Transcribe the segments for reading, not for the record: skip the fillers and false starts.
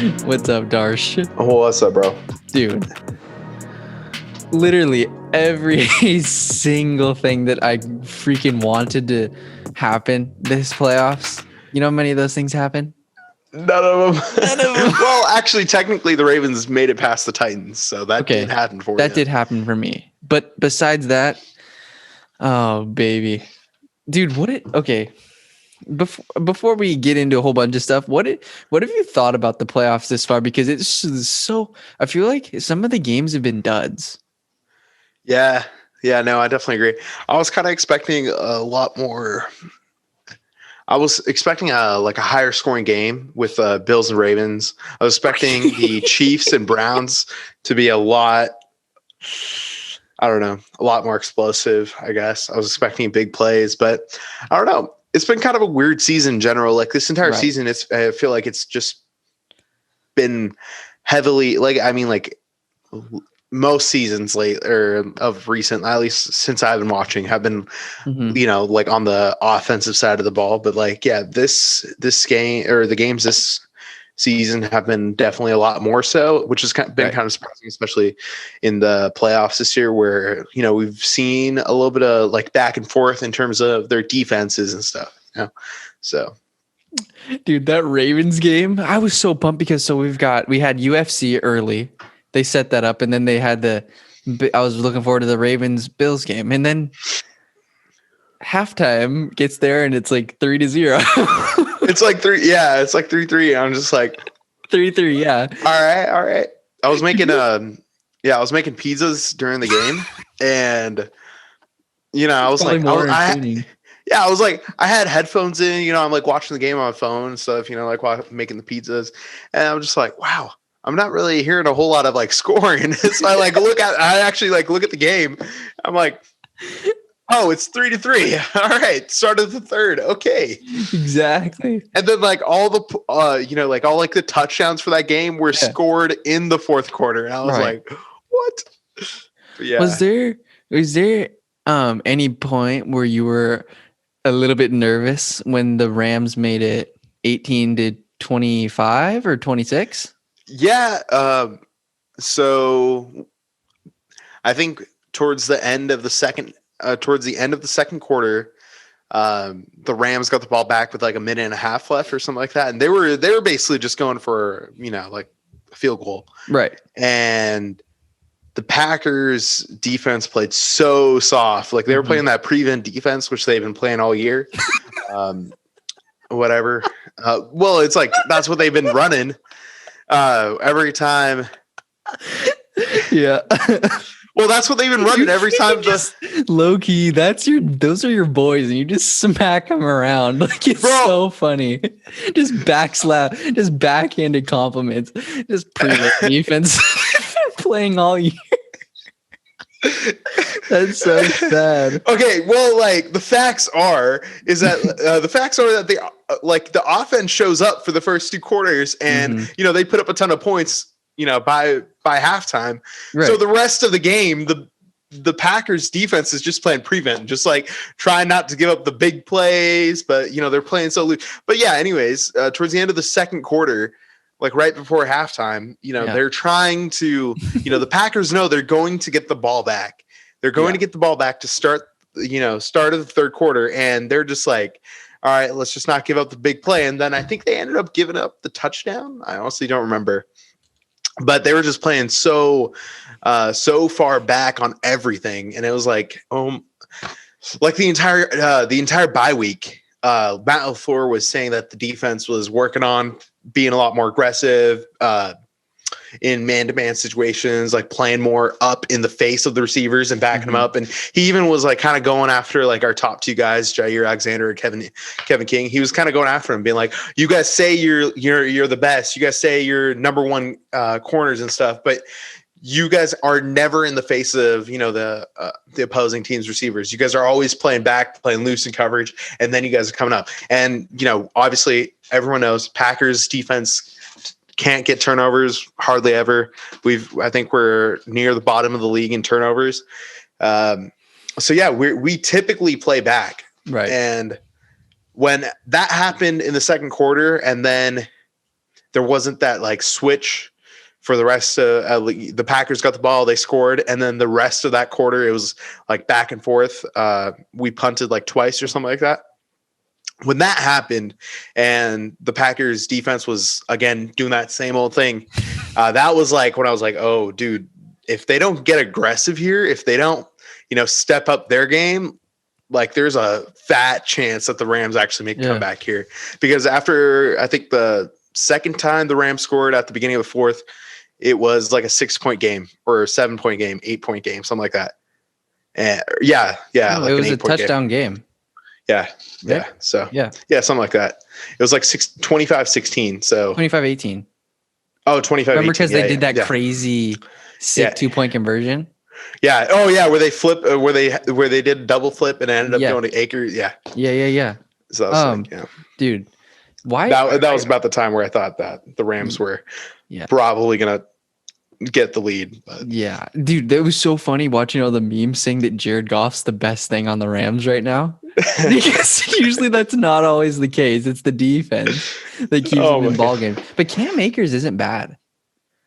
What's up, Darsh? Oh, what's up, bro? Dude, literally every single thing that I freaking wanted to happen this playoffs, you know how many of those things happen? None of them. None of them. Well, actually, technically, the Ravens made it past the Titans, so that Okay, did happen for you. that did happen for me. But besides that, oh, baby. Dude, okay. Before we get into a whole bunch of stuff, what have you thought about the playoffs this far? Because it's so, I feel like some of the games have been duds. Yeah, no, I definitely agree. I was kind of expecting a lot more. I was expecting a higher scoring game with Bills and Ravens. I was expecting the Chiefs and Browns to be a lot more explosive, I guess. I was expecting big plays, but I don't know. It's been kind of a weird season in general. Like this entire season, I feel like it's just been heavily most seasons of recent, at least since I've been watching, have been, on the offensive side of the ball. But this game or the games this season have been definitely a lot more so, which has been kind of surprising, especially in the playoffs this year, where we've seen a little bit of back and forth in terms of their defenses and stuff. So. Dude, that Ravens game, I was so pumped because we had UFC early. They set that up, and then they had I was looking forward to the Ravens Bills game, and then halftime gets there and it's like 3-0. It's like 3. Yeah, it's like 3-3. I'm just like 3-3. Yeah. All right. I was making pizzas during the game, and I was like, I had headphones in. I'm like watching the game on my phone and stuff. While making the pizzas, and I'm just like, wow. I'm not really hearing a whole lot of scoring. So I look at the game. I'm like, oh, it's 3-3. All right. Start of the third. Okay. Exactly. And then all the, the touchdowns for that game were scored in the fourth quarter. And I was like, what? But yeah. Was there any point where you were a little bit nervous when the Rams made it 18-25 or 26? Yeah. So I think towards the end of the second quarter, the Rams got the ball back with a minute and a half left or something like that. And they were basically just going for, a field goal. Right. And the Packers defense played so soft. They were playing that prevent defense, which they've been playing all year. Whatever. Well, it's that's what they've been running. Every time. Yeah. Well, that's what they've been running every time. Low key, those are your boys, and you just smack them around. It's so funny. Just backslap, just backhanded compliments, just prevent defense playing all year. That's so sad. Okay, well, the facts are that the offense shows up for the first 2 quarters, and they put up a ton of points, by halftime. Right. So the rest of the game, the Packers defense is just playing prevent, just trying not to give up the big plays, but they're playing so loose. But yeah, anyways, towards the end of the second quarter, right before halftime, they're trying to, the Packers know they're going to get the ball back. They're going to get the ball back to start of the third quarter. And they're just all right, let's just not give up the big play. And then I think they ended up giving up the touchdown. I honestly don't remember, but they were just playing so far back on everything. And it was the entire bye week, Matt LaFleur was saying that the defense was working on being a lot more aggressive in man-to-man situations, playing more up in the face of the receivers and backing them up. And he even was kind of going after our top 2 guys, Jair Alexander and Kevin King. He was kind of going after him, being you guys say you're the best. You guys say you're number 1 corners and stuff, but you guys are never in the face of, the opposing team's receivers. You guys are always playing back, playing loose in coverage, and then you guys are coming up. And, obviously everyone knows Packers defense can't get turnovers hardly ever. I think we're near the bottom of the league in turnovers. So yeah, we typically play back. Right. And when that happened in the second quarter, and then there wasn't that like switch for the rest of the Packers got the ball, they scored, and then the rest of that quarter it was like back and forth. We punted like twice or something like that. When that happened and the Packers defense was again doing that same old thing, that was like when I was like, oh, dude, if they don't get aggressive here, if they don't, step up their game, like there's a fat chance that the Rams actually make a comeback here. Because after I think the second time the Rams scored at the beginning of the fourth, it was like a 6-point game or a 7-point game, 8-point game, something like that. And like it was a touchdown game. Yeah. Right? Yeah. So yeah, something like that. It was like 25-16. So 25-18. Oh, 25-18. Remember because they did that crazy sick 2-point conversion? Yeah. Oh yeah. Where they flip, where they did a double flip and ended up going to Akers. Yeah. Yeah. So that was dude, why? That was about the time where I thought that the Rams were probably going to get the lead. But. Yeah, dude, that was so funny watching all the memes saying that Jared Goff's the best thing on the Rams right now. Because usually that's not always the case. It's the defense that keeps them in ball games. But Cam Akers isn't bad.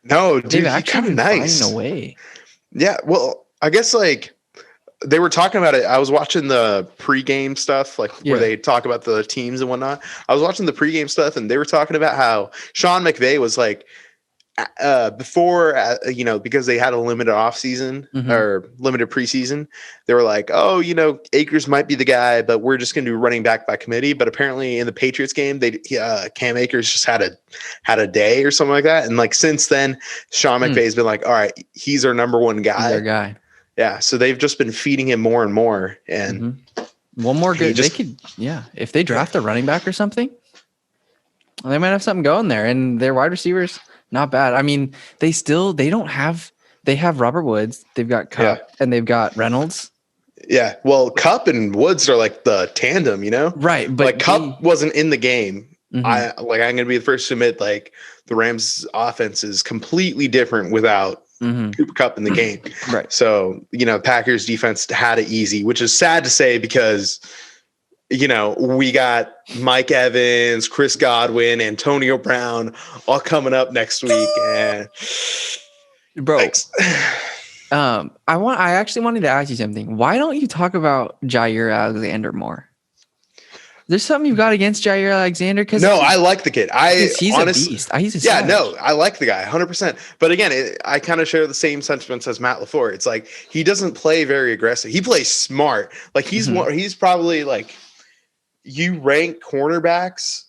No, dude, they've actually been nice. finding a way. Yeah, well, I guess like they were talking about it. I was watching the pregame stuff, like where they talk about the teams and whatnot. I was watching the pregame stuff, and they were talking about how Sean McVay was like, before, because they had a limited off season or limited preseason, they were like, oh, Akers might be the guy, but we're just going to do running back by committee. But apparently in the Patriots game, Cam Akers just had a day or something like that. And like, since then, Sean McVay's been like, all right, he's our number one guy. He's our guy. Yeah. So they've just been feeding him more and more. And one more good, they could, if they draft a running back or something, they might have something going there, and their wide receivers, not bad. I mean, they have Robert Woods, they've got Kupp, and they've got Reynolds. Yeah. Well, Kupp and Woods are like the tandem, Right. But like Kupp wasn't in the game. I'm going to be the first to admit, like the Rams offense is completely different without Cooper Kupp in the game. Right. So, Packers defense had it easy, which is sad to say because we got Mike Evans, Chris Godwin, Antonio Brown all coming up next week. And bro, I actually wanted to ask you something. Why don't you talk about Jair Alexander more? There's something you've got against Jair Alexander? No, I like the kid. He's a beast. I like the guy 100%. But again, I kind of share the same sentiments as Matt LaFleur. It's like he doesn't play very aggressive. He plays smart. Like he's probably like, you rank cornerbacks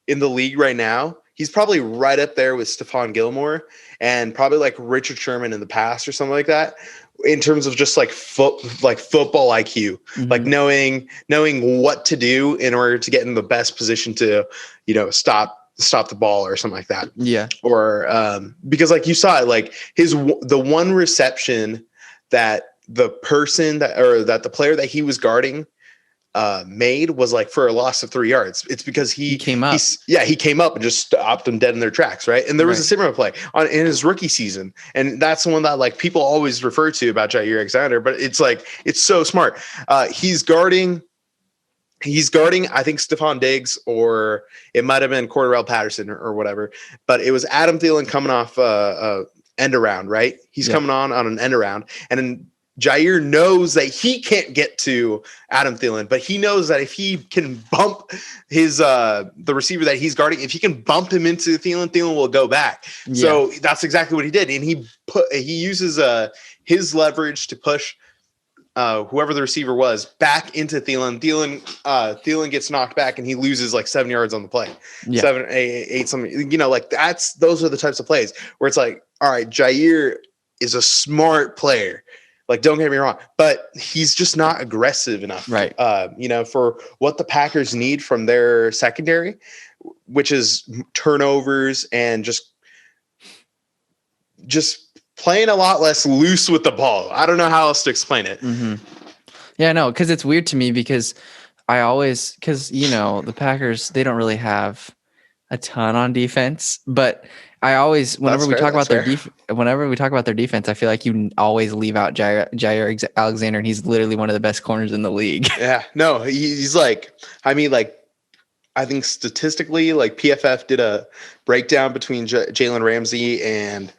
in the league right now, he's probably right up there with Stephon Gilmore and probably like Richard Sherman in the past or something like that, in terms of just like football IQ, like knowing what to do in order to get in the best position to, stop the ball or something like that. Yeah. Or because like you saw it, like the one reception that the player that he was guarding made was like for a loss of 3 yards. It's because he came up. He came up and just stopped them dead in their tracks, right? And there was a similar play in his rookie season, and that's the one that like people always refer to about Jair Alexander. But it's like it's so smart. He's guarding. I think Stephon Diggs, or it might have been Cordarrelle Patterson or whatever. But it was Adam Thielen coming off end around, right? He's coming on an end around, and then Jair knows that he can't get to Adam Thielen, but he knows that if he can bump his the receiver that he's guarding, if he can bump him into Thielen, Thielen will go back. Yeah. So that's exactly what he did, and he uses his leverage to push whoever the receiver was back into Thielen. Thielen gets knocked back, and he loses like 7 yards on the play. 7, 8, something. Like those are the types of plays where it's like, all right, Jair is a smart player. Like, don't get me wrong, but he's just not aggressive enough, right? For what the Packers need from their secondary, which is turnovers and just playing a lot less loose with the ball. I don't know how else to explain it. Yeah, no, because it's weird to me because the Packers, they don't really have a ton on defense, but I always, whenever we talk about their defense, I feel like you always leave out Jair Alexander, and he's literally one of the best corners in the league. Yeah, no, he's like, I mean, like, I think statistically, like PFF did a breakdown between Jalen Ramsey and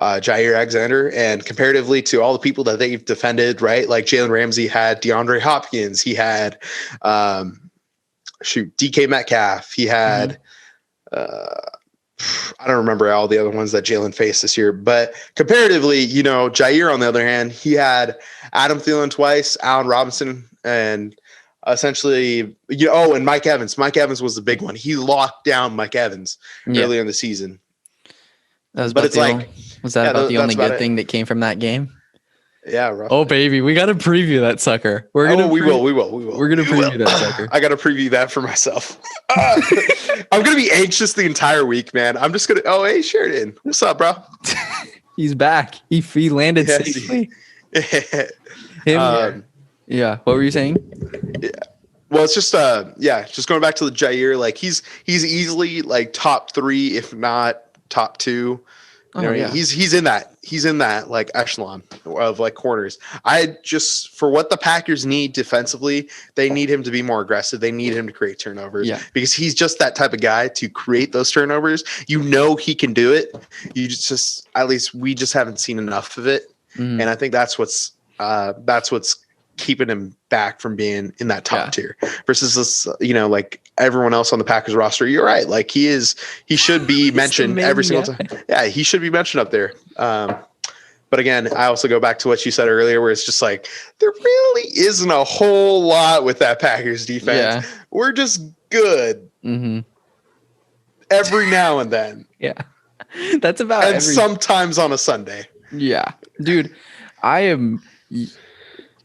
Jair Alexander, and comparatively to all the people that they've defended, right? Like Jalen Ramsey had DeAndre Hopkins, he had DK Metcalf, he had I don't remember all the other ones that Jalen faced this year, but comparatively, Jair on the other hand, he had Adam Thielen twice, Allen Robinson, and essentially, and Mike Evans. Mike Evans was the big one. He locked down Mike Evans earlier in the season. Was that about the only good thing that came from that game? Yeah. Roughly. Oh baby, we got to preview that sucker. We will. We're gonna preview that sucker. I got to preview that for myself. I'm gonna be anxious the entire week, man. I'm just gonna. Oh, hey Sheridan, what's up, bro? He's back. He landed safely. Yeah. What were you saying? Yeah. Well, it's just just going back to the Jair. Like he's easily like top 3, if not top 2. He's in that like echelon of like corners. For what the Packers need defensively, they need him to be more aggressive. They need him to create turnovers because he's just that type of guy to create those turnovers. He can do it. At least we just haven't seen enough of it. And I think that's what's keeping him back from being in that top tier versus this, like everyone else on the Packers roster. You're right. Like he should be mentioned every single time. Yeah. He should be mentioned up there. But again, I also go back to what you said earlier, where it's just like, there really isn't a whole lot with that Packers defense. Yeah. We're just good every now and then. Yeah. That's about and sometimes on a Sunday. Yeah, dude, I am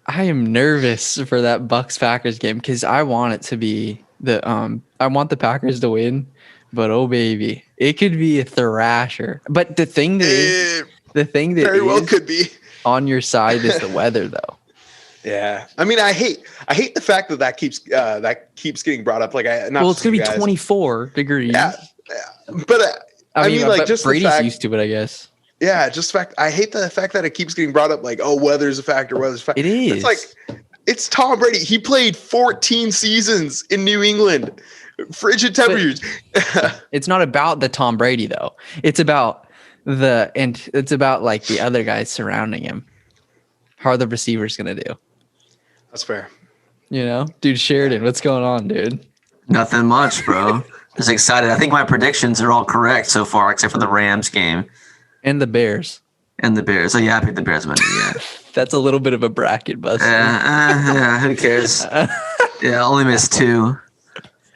nervous for that Bucs Packers game because I want it to be I want the Packers to win, but oh baby, it could be a thrasher. But the thing that very well could be on your side is the weather, though. Yeah, I mean, I hate the fact that keeps getting brought up. Like, it's gonna be 24 degrees. Yeah. But I mean, like, just Brady's used to it, I guess. Yeah, just fact. I hate the fact that it keeps getting brought up. Like, oh, weather's a factor. Weather's a factor. It is. It's like it's Tom Brady. He played 14 seasons in New England, frigid temperatures. It's not about the Tom Brady though. It's about like the other guys surrounding him. How are the receivers gonna do? That's fair. Dude, Sheridan, what's going on, dude? Nothing much, bro. Just excited. I think my predictions are all correct so far, except for the Rams game. And the Bears. So yeah, I picked the Bears money. Yeah. That's a little bit of a bracket buster. Yeah, who cares? Yeah, only missed 2.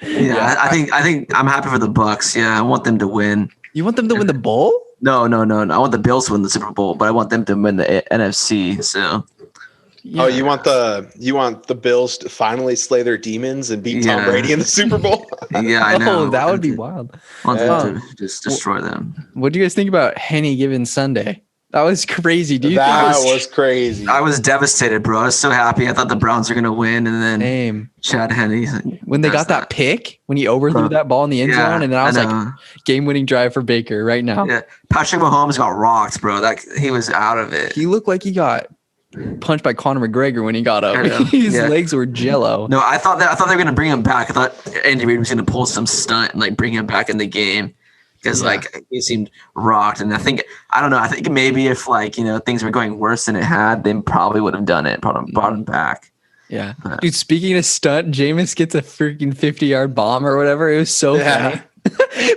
Yeah, I think I'm happy for the Bucs. Yeah, I want them to win. You want them to win the bowl? No. I want the Bills to win the Super Bowl, but I want them to win the NFC. So. Yeah. Oh, you want the Bills to finally slay their demons and beat Tom Brady in the Super Bowl? Yeah, I know. Oh, that would be wild. I want them to just destroy them. What do you guys think about Henny Given Sunday? That was crazy. That was crazy. I was devastated, bro. I was so happy. I thought the Browns were gonna win, and then Chad Henne. When they got that pick, when he overthrew that ball in the end zone, and then I was like, game-winning drive for Baker right now. Yeah, Patrick Mahomes got rocked, bro. He was out of it. He looked like he got punched by Conor McGregor when he got up. His legs were jello. No, I thought they were gonna bring him back. I thought Andy Reid was gonna pull some stunt and like bring him back in the game because like he seemed rocked. And I don't know. I think maybe if things were going worse than it had, they probably would have done it. Probably brought him back. Yeah, dude. Speaking of stunt, Jameis gets a freaking 50-yard bomb or whatever. It was so funny.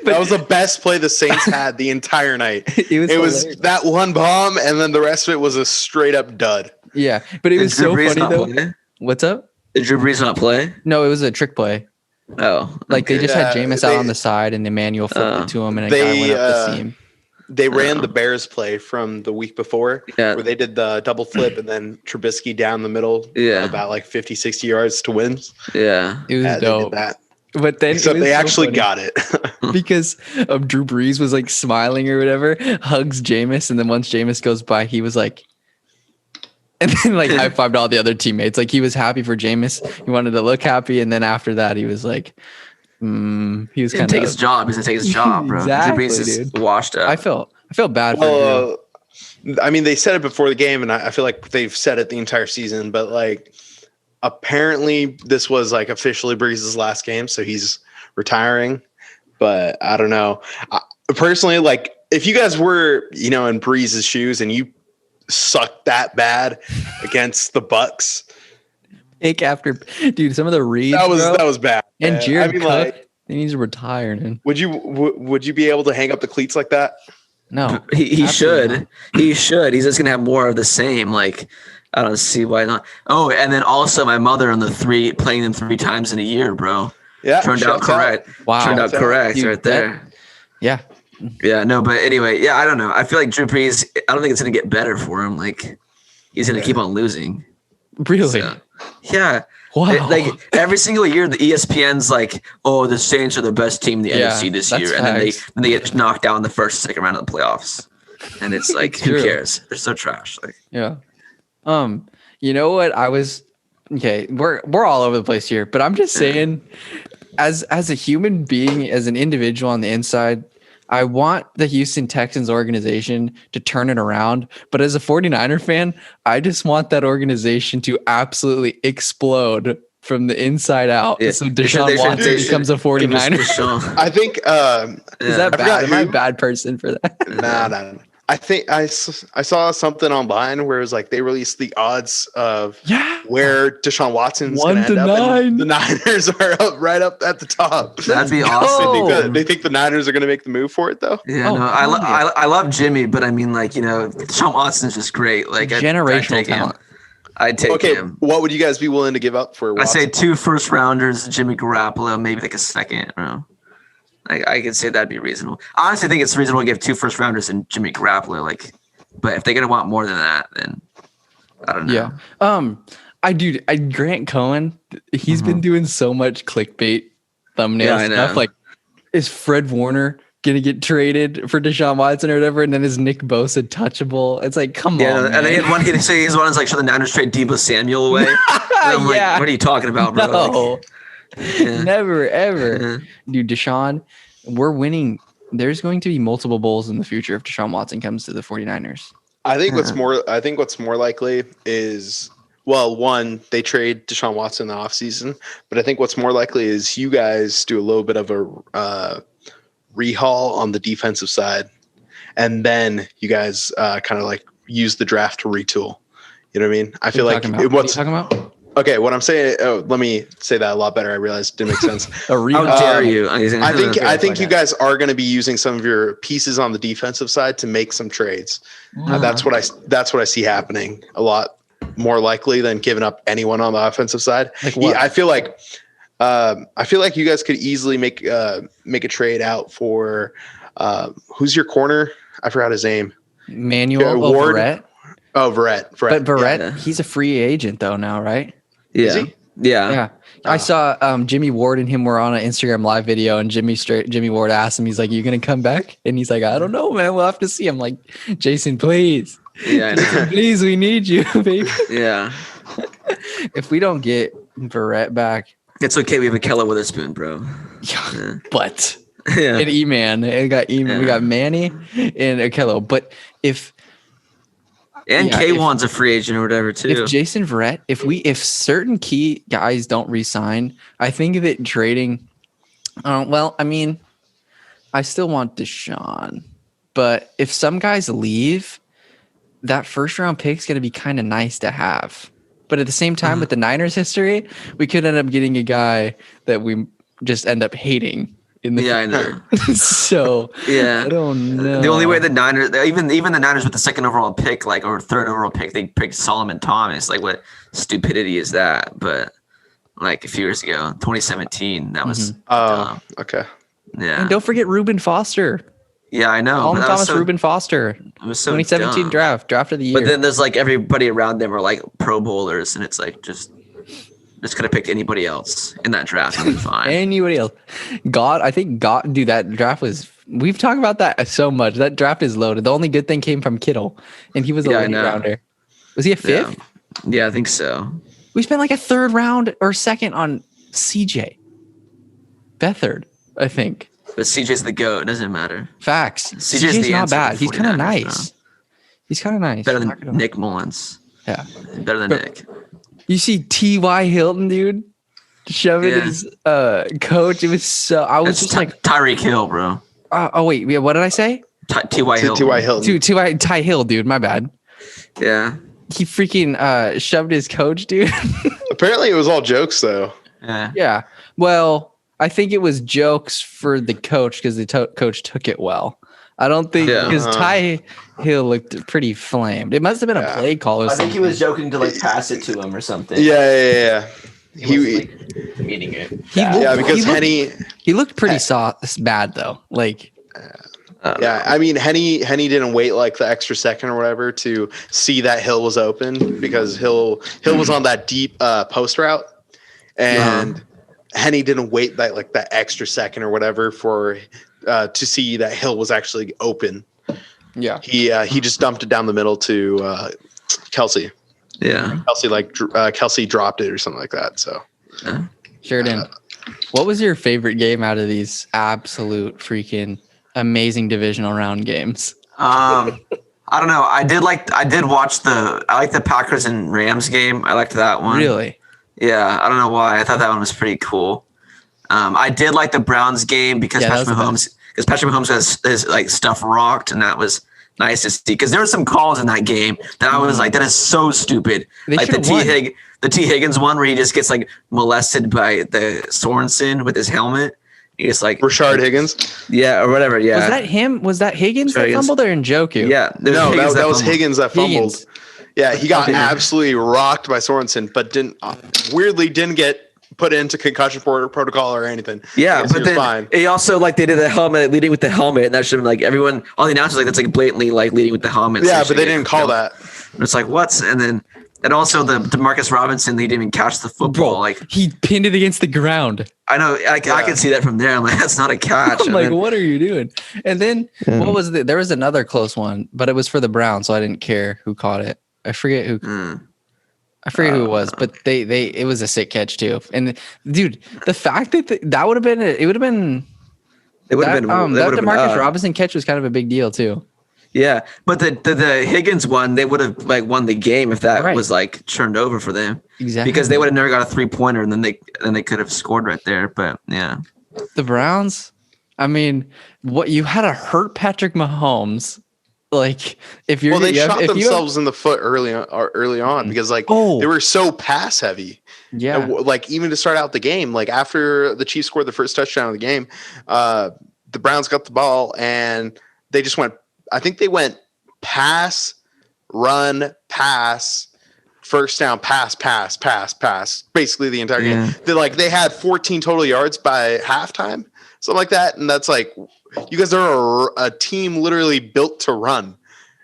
That was the best play the Saints had the entire night. It was that one bomb, and then the rest of it was a straight up dud. Yeah, but it was so funny though. Play? What's up? Did Drew Brees not play? No, it was a trick play. Oh, like they just had Jameis out on the side, and Emmanuel flipped it to him, and a guy went up the seam. They ran the Bears play from the week before where they did the double flip and then Trubisky down the middle about like 50, 60 yards to win. Yeah. It was dope. They did that. But then they actually got it because Drew Brees was like smiling or whatever, hugs Jameis, and then once Jameis goes by, he was like, and then like high fived all the other teammates. Like he was happy for Jameis. He wanted to look happy, and then after that, he was like, he was kind of take his job. He's gonna take his job, bro. Exactly, Drew Brees is washed up. I felt bad for Drew. I mean, they said it before the game, and I feel like they've said it the entire season, but like. Apparently, this was like officially Breeze's last game, so he's retiring, but I don't know. Personally, like if you guys were, in Breeze's shoes and you sucked that bad against the Bucs, Pick after dude, some of the reads that bro, was bad. and Jared I mean, Cook, like, he needs to retire, man. would you be able to hang up the cleats like that? No, He should. not. He should. He's just gonna have more of the same. Like, I don't see why not. Oh, and then also my mother on playing them 3 times in a year, bro. Yeah, Turned out shouts correct. Wow. Turned out Shouts out. correct Dude, right there. Yeah, Yeah, no, but anyway, yeah, I don't know. I feel like Drew Brees, I don't think it's gonna get better for him. Like, he's gonna keep on losing. really. So, yeah. Wow. Like every single year, the ESPN's like, "Oh, the Saints are the best team in the Yeah, NFC this that's year," and then facts. they get knocked down in the first, second round of the playoffs, and it's like, who True. cares? They're so trash. Like, Yeah. You know what? We're all over the place here, but I'm just saying, as a human being, as an individual on the inside, I want the Houston Texans organization to turn it around. But as a 49er fan, I just want that organization to absolutely explode from the inside out. Yeah. So They Deshaun should- Watson they becomes a 49er. Deshaun. I think. Is that I bad? forgot Am I a who. bad person for that? Nah. I think I saw something online where it was like they released the odds of Yeah. where Deshaun Watson's 1 going to to end up. 9. And the Niners are right up at the top. That'd be go. awesome. They think the Niners are going to make the move for it, though. Yeah, Oh, no, hell yeah. I love Jimmy, but I mean, like, Deshaun Watson's just great. Like, Generational take him. talent. I'd take Okay, him. what would you guys be willing to give up for I Watson? say 2 first rounders, Jimmy Garoppolo, maybe like a second. I don't know. I could say that'd be reasonable. I honestly think it's reasonable to give 2 first rounders and Jimmy Garoppolo. Like, but if they're gonna want more than that, then I don't know. Yeah. I Grant Cohen, he's been doing so much clickbait thumbnail Yeah, I stuff. know. Like, is Fred Warner gonna get traded for Deshaun Watson or whatever? And then is Nick Bosa touchable? It's like, come Yeah, on, and man. they had one. He's one is like, should the Niners trade Debo Samuel away? And I'm like, Yeah. what are you talking about, bro? No, Like, yeah. never ever, Yeah. dude. Deshaun, we're winning. There's going to be multiple bowls in the future if Deshaun Watson comes to the 49ers. I think what's more likely is, well, one, they trade Deshaun Watson in the offseason, but I think what's more likely is you guys do a little bit of a rehaul on the defensive side, and then you guys kind of like use the draft to retool. You know what I mean? I feel like What are you talking about? okay. What I'm saying. Oh, let me say that a lot better. I realized it didn't make sense. A How rehaul. dare you? I think you guys are going to be using some of your pieces on the defensive side to make some trades. That's what I see happening a lot more likely than giving up anyone on the offensive side. Like what? Yeah, I feel like you guys could easily make a trade out for who's your corner? I forgot his name. Manuel Ward. Verrett. Oh, Verrett. But Verrett, Yeah. he's a free agent though now, right? Yeah. Is he? Yeah. Yeah. I saw Jimmy Ward and him were on an Instagram live video, and Jimmy Ward asked him, he's like, "You gonna come back?" And he's like, "I don't know, man. We'll have to see." I'm like, "Jason, please, Yeah. I know. please, we need you, baby." Yeah. If we don't get Verrett back, It's okay. We have a Keller Witherspoon, bro. Yeah. but Yeah. and E-Man, we got Yeah. Manny and Akello. But if And Yeah, K1's a free agent or whatever too. if Jason Verrett, if certain key guys don't resign, I think that trading. Well, I mean, I still want Deshaun, but if some guys leave, that first round pick's going to be kind of nice to have. But at the same time, with the Niners history, we could end up getting a guy that we just end up hating in the Yeah, I future. know. So Yeah. I don't know. The only way the Niners, even the Niners with the second overall pick, like, or third overall pick, they picked Solomon Thomas. Like, what stupidity is that? But like a few years ago, 2017, that was dumb. Okay. Yeah. And don't forget Reuben Foster. Yeah, I know. Colin but that was Thomas, so- Reuben Foster, It was so 2017 dumb. draft of the year. But then there's like everybody around them are like Pro Bowlers, and it's like just could have picked anybody else in that draft and been fine. Anybody else? Dude, that draft was. We've talked about that so much. That draft is loaded. The only good thing came from Kittle, and he was a Yeah, I late know. rounder. Was he a fifth? Yeah, I think so. We spent like a third round or second on CJ Beathard, I think. But CJ's the GOAT. It doesn't matter. Facts. CJ's CJ's the not answer bad. to He's kind of 49ers nice. He's kind of nice. Better I'm not than gonna- Nick Mullins. Yeah. Better than But- Nick. You see T.Y. Hilton, dude. shoving his coach. It was so. I was just like Tyreek Hill, bro. Oh wait, yeah. What did I say? T.Y. Hill. T.Y. Hilton. Ty Hill, dude. My bad. Yeah. He freaking shoved his coach, dude. Apparently, it was all jokes, though. Yeah. Yeah. Well, I think it was jokes for the coach because the coach took it well. I don't think because Ty Hill looked pretty flamed. It must have been a play call or something. I think he was joking to like pass it to him or something. Yeah. He meaning it. Because Henny looked pretty bad though. Like, I mean, Henny didn't wait like the extra second or whatever to see that Hill was open because Hill was on that deep post route, and Henny didn't wait that extra second or whatever for to see that Hill was actually open. Yeah, he just dumped it down the middle to Kelsey. Yeah, Kelsey dropped it or something like that. So, Sheridan, what was your favorite game out of these absolute freaking amazing divisional round games? I don't know. I like the Packers and Rams game. I liked that one. Really? Yeah. I don't know why. I thought that one was pretty cool. I did like the Browns game because Patrick Mahomes has his like stuff rocked, and that was nice to see. Because there were some calls in that game that I was like, that is so stupid. Like the T Higgins one where he just gets like molested by the Sorensen with his helmet. He's like Rashard Higgins, or whatever. Yeah, was that him? Was that Higgins that fumbled or Njoku? Yeah, that was Higgins that fumbled. Yeah, he got absolutely rocked by Sorensen, but didn't get put into concussion protocol or anything. Yeah, but then fine. He also they did the helmet leading with the helmet, and that should have been everyone. All the announcers that's blatantly leading with the helmet. Yeah, but they didn't call that. And it's what? And also the Demarcus Robinson, he didn't even catch the football. Bro, he pinned it against the ground. I know. I can see that from there. I'm like, that's not a catch. I'm what are you doing? And then what was there was another close one, but it was for the Browns, so I didn't care who caught it. I forget who. I forget who it was, but it was a sick catch too. And dude, the fact that that would have been that Demarcus Robinson catch was kind of a big deal too. Yeah, but the Higgins one, they would have won the game if that was turned over for them. Exactly, because they would have never got a 3-pointer, and then they could have scored right there. But yeah, the Browns. I mean, what you had to hurt Patrick Mahomes. Like if you're they shot themselves in the foot early on because they were so pass heavy. Yeah, and, even to start out the game, after the Chiefs scored the first touchdown of the game, the Browns got the ball and they just went. I think they went pass, run, pass, first down, pass, basically the entire game. They had 14 total yards by halftime, something like that. And that's you guys are a team literally built to run,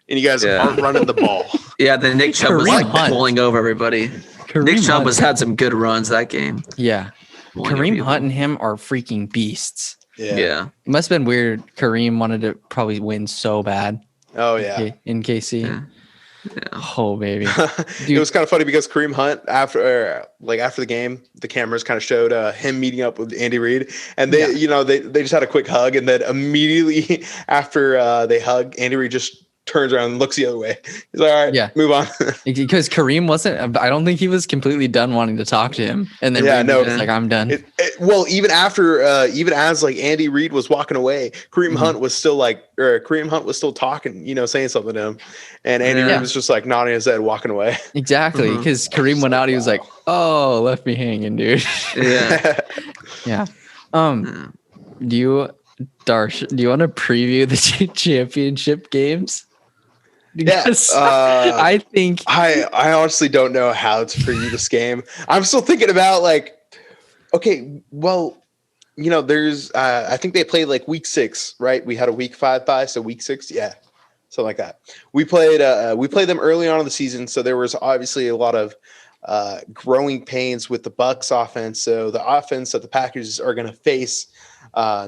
and you guys aren't running the ball. Yeah, then Nick Chubb was pulling over everybody. Nick Chubb had some good runs that game. Yeah. Kareem Hunt and him are freaking beasts. Yeah. It must have been weird. Kareem wanted to probably win so bad. Oh, yeah. In KC. Yeah. Oh, baby. It was kind of funny because Kareem Hunt, after the game, the cameras kind of showed him meeting up with Andy Reid. And they just had a quick hug. And then immediately after they hug, Andy Reid just turns around and looks the other way. He's like, all right, move on. Because Kareem I don't think he was completely done wanting to talk to him. And then was just I'm done. Even as Andy Reid was walking away, Kareem Hunt was still talking, saying something to him. And Andy Reid was just nodding his head, walking away. Exactly. Because Kareem went out, he was like, oh, left me hanging, dude. Yeah. Yeah. Do you want to preview the championship games? Because I think I honestly don't know how to preview this game. I'm still thinking about there's I think they played week 6, right? We had a week 5 bye, so week 6, something like that. We played them early on in the season, so there was obviously a lot of growing pains with the Bucs offense. So the offense that the Packers are going to face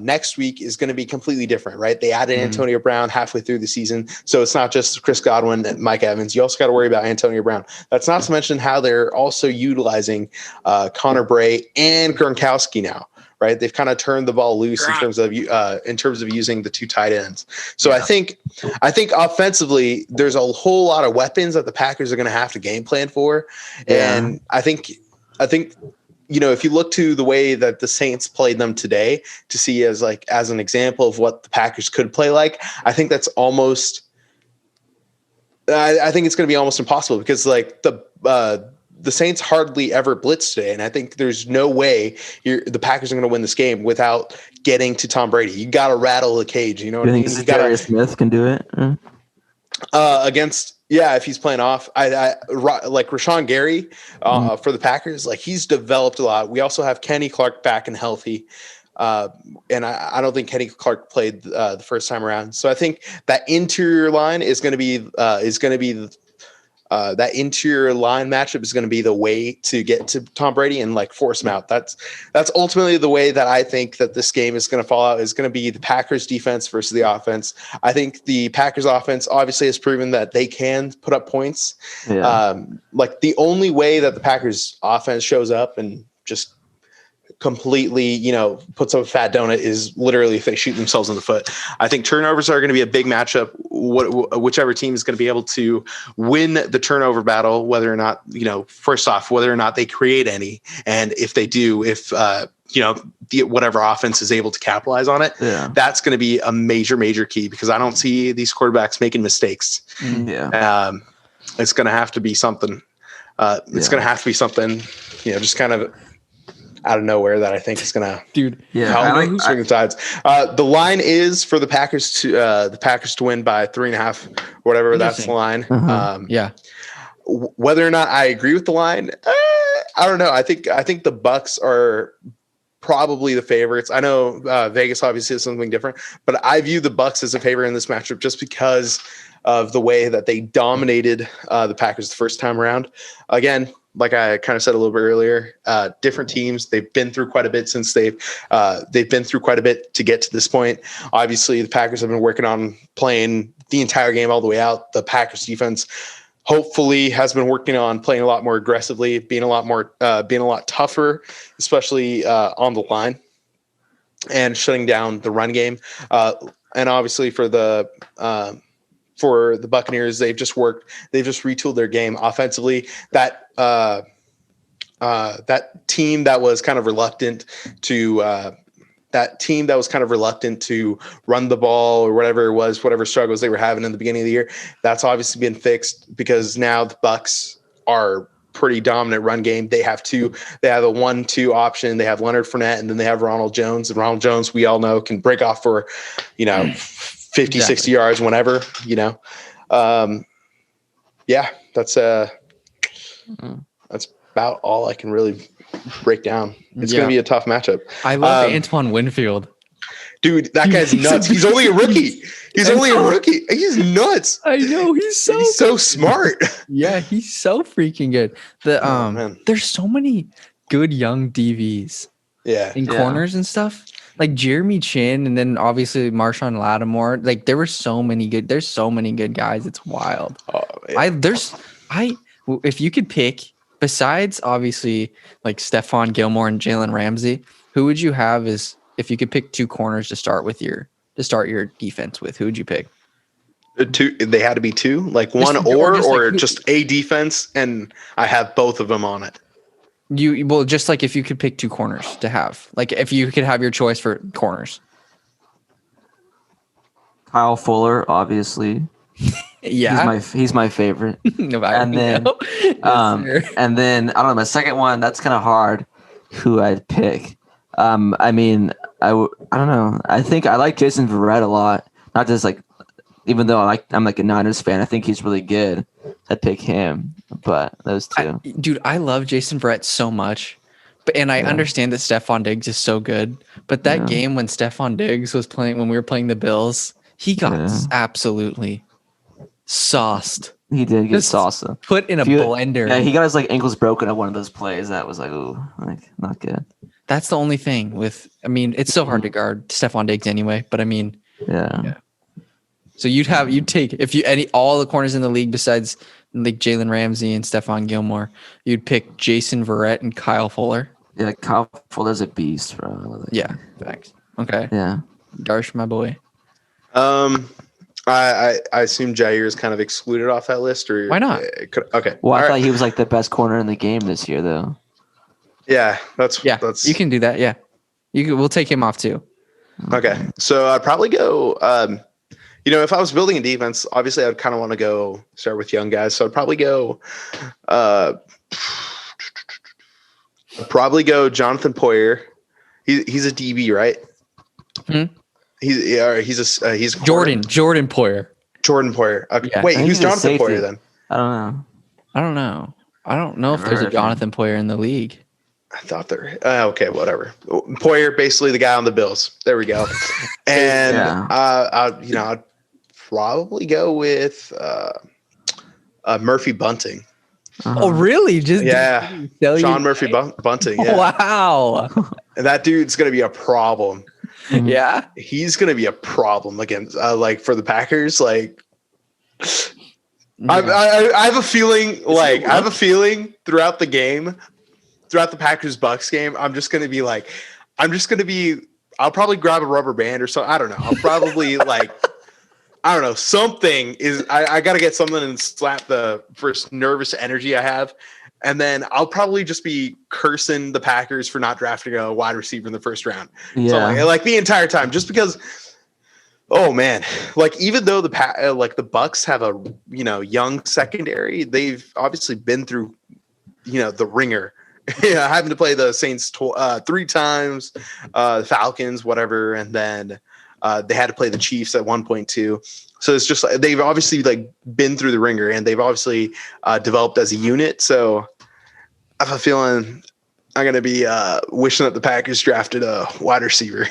next week is going to be completely different, right? They added Antonio Brown halfway through the season. So it's not just Chris Godwin and Mike Evans. You also got to worry about Antonio Brown. That's not to mention how they're also utilizing Connor Bray and Gronkowski now, right? They've kind of turned the ball loose in terms of using the 2 tight ends. So I think offensively, there's a whole lot of weapons that the Packers are going to have to game plan for. And I think if you look to the way that the Saints played them today to see as an example of what the Packers could play like, I think that's almost. I think it's going to be almost impossible because the Saints hardly ever blitz today, and I think there's no way the Packers are going to win this game without getting to Tom Brady. You got to rattle the cage. You know what I mean? You Darius Smith can do it if he's playing off. I like Rashawn Gary for the Packers. Like, he's developed a lot. We also have Kenny Clark back and healthy. And I don't think Kenny Clark played the first time around. So I think that interior line is going to be that interior line matchup is going to be the way to get to Tom Brady and force him out. That's ultimately the way that I think that this game is going to fall out, is going to be the Packers defense versus the offense. I think the Packers offense obviously has proven that they can put up points. Yeah. The only way that the Packers offense shows up and just completely, puts up a fat donut is literally if they shoot themselves in the foot. I think turnovers are going to be a big matchup. Whichever team is going to be able to win the turnover battle, whether or not, first off, whether or not they create any. And if they do, whatever offense is able to capitalize on it, that's going to be a major, major key, because I don't see these quarterbacks making mistakes. It's going to have to be something. It's going to have to be something, just kind of out of nowhere that I think is gonna swing the tides. The line is for the Packers to win by 3.5, whatever. That's the line. Whether or not I agree with the line, I don't know. I think the Bucs are probably the favorites. I know Vegas obviously is something different, but I view the Bucs as a favorite in this matchup just because of the way that they dominated the Packers the first time around. Again, like I kind of said a little bit earlier, different teams, they've been through quite a bit since they've been through quite a bit to get to this point. Obviously, the Packers have been working on playing the entire game all the way out. The Packers defense hopefully has been working on playing a lot more aggressively, being a lot tougher, especially on the line, and shutting down the run game. And obviously for the Buccaneers, they've just retooled their game offensively. That team that was kind of reluctant to run the ball, or whatever it was, whatever struggles they were having in the beginning of the year, that's obviously been fixed, because now the Bucs are pretty dominant run game. They have a 1-2 option. They have Leonard Fournette, and then they have Ronald Jones. And Ronald Jones, we all know, can break off for 50, 60 yards whenever, that's about all I can really break down. It's going to be a tough matchup. I love Antoine Winfield. Dude, that guy's nuts. He's only a rookie. He's nuts. I know. He's so smart. Yeah, he's so freaking good. There's so many good young DVs. In corners and stuff. Like Jeremy Chin, and then obviously Marshawn Lattimore. Like, there's so many good guys. It's wild. If you could pick, besides obviously like Stephon Gilmore and Jalen Ramsey, who would you have if you could pick two corners to start your defense with? Who would you pick? Two. They had to be two, like one or just a defense, and I have both of them on it. Just like if you could pick two corners to have, like if you could have your choice for corners. Kyle Fuller, obviously. Yeah, he's my favorite. And then I don't know, my second one, that's kind of hard. Who I'd pick? I don't know. I think I like Jason Verrett a lot. Not just even though I'm like a Niners fan, I think he's really good. I'd pick him, but those two. Dude, I love Jason Verrett so much. And I understand that Stephon Diggs is so good. But that game when Stephon Diggs was playing, when we were playing the Bills, he got absolutely sauced. He did get sauced. Put in a blender. Yeah, he got his ankles broken at one of those plays. That was not good. That's the only thing it's so hard to guard Stephon Diggs anyway. But yeah. So you'd take all the corners in the league besides like Jalen Ramsey and Stephon Gilmore, you'd pick Jason Verrett and Kyle Fuller. Yeah, Kyle Fuller's a beast, bro. Yeah, thanks. Okay. Yeah. Darsh, my boy. I assume Jair is kind of excluded off that list, or why not? Okay. Well, I thought he was the best corner in the game this year, though. Yeah, that's You can do that. Yeah, we'll take him off too. okay. So I'd probably go. If I was building a defense, obviously I'd kind of want to go start with young guys. So I'd probably go. Probably go Jonathan Poyer. He's a DB, right? Hmm? He's Jordan Poyer. Jordan Poyer. Okay. Yeah. Wait, I think who's he's a Jonathan safety. Poyer then? I don't know. I don't know if Never there's a heard of him. Jonathan Poyer in the league. I thought there. Okay, whatever. Poyer, basically the guy on the Bills. There we go. And Yeah. I'd probably go with Murphy Bunting. Oh, really? Just Yeah, Sean Murphy Bunting. Yeah. Wow. And that dude's gonna be a problem. Yeah. He's gonna be a problem against for the Packers. Like, I have a feeling. Like, I have a feeling throughout the game, throughout the Packers Bucs game, I'll probably grab a rubber band or something. I don't know. I'll probably I don't know. Something is. I got to get something and slap the first nervous energy I have, and then I'll probably just be cursing the Packers for not drafting a wide receiver in the first round. Yeah. So the entire time, just because. Oh man! Even though the Bucs have a young secondary, they've obviously been through the ringer. Having to play the Saints 3 times, the Falcons, whatever, and then. They had to play the Chiefs at one point too. So it's just they've obviously been through the ringer and they've obviously developed as a unit. So I have a feeling I'm going to be wishing that the Packers drafted a wide receiver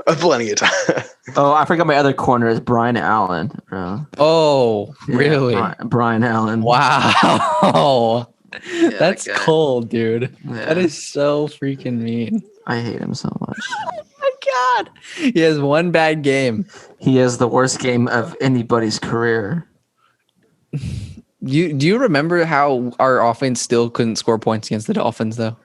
plenty of time. Oh, I forgot my other corner is Brian Allen, bro. Oh, Yeah, really? Brian Allen. Wow. Yeah, That's that guy. cold, dude. Yeah. That is so freaking mean. I hate him so much. My God. He has one bad game. He has the worst game of anybody's career. Do you remember how our offense still couldn't score points against the Dolphins, though?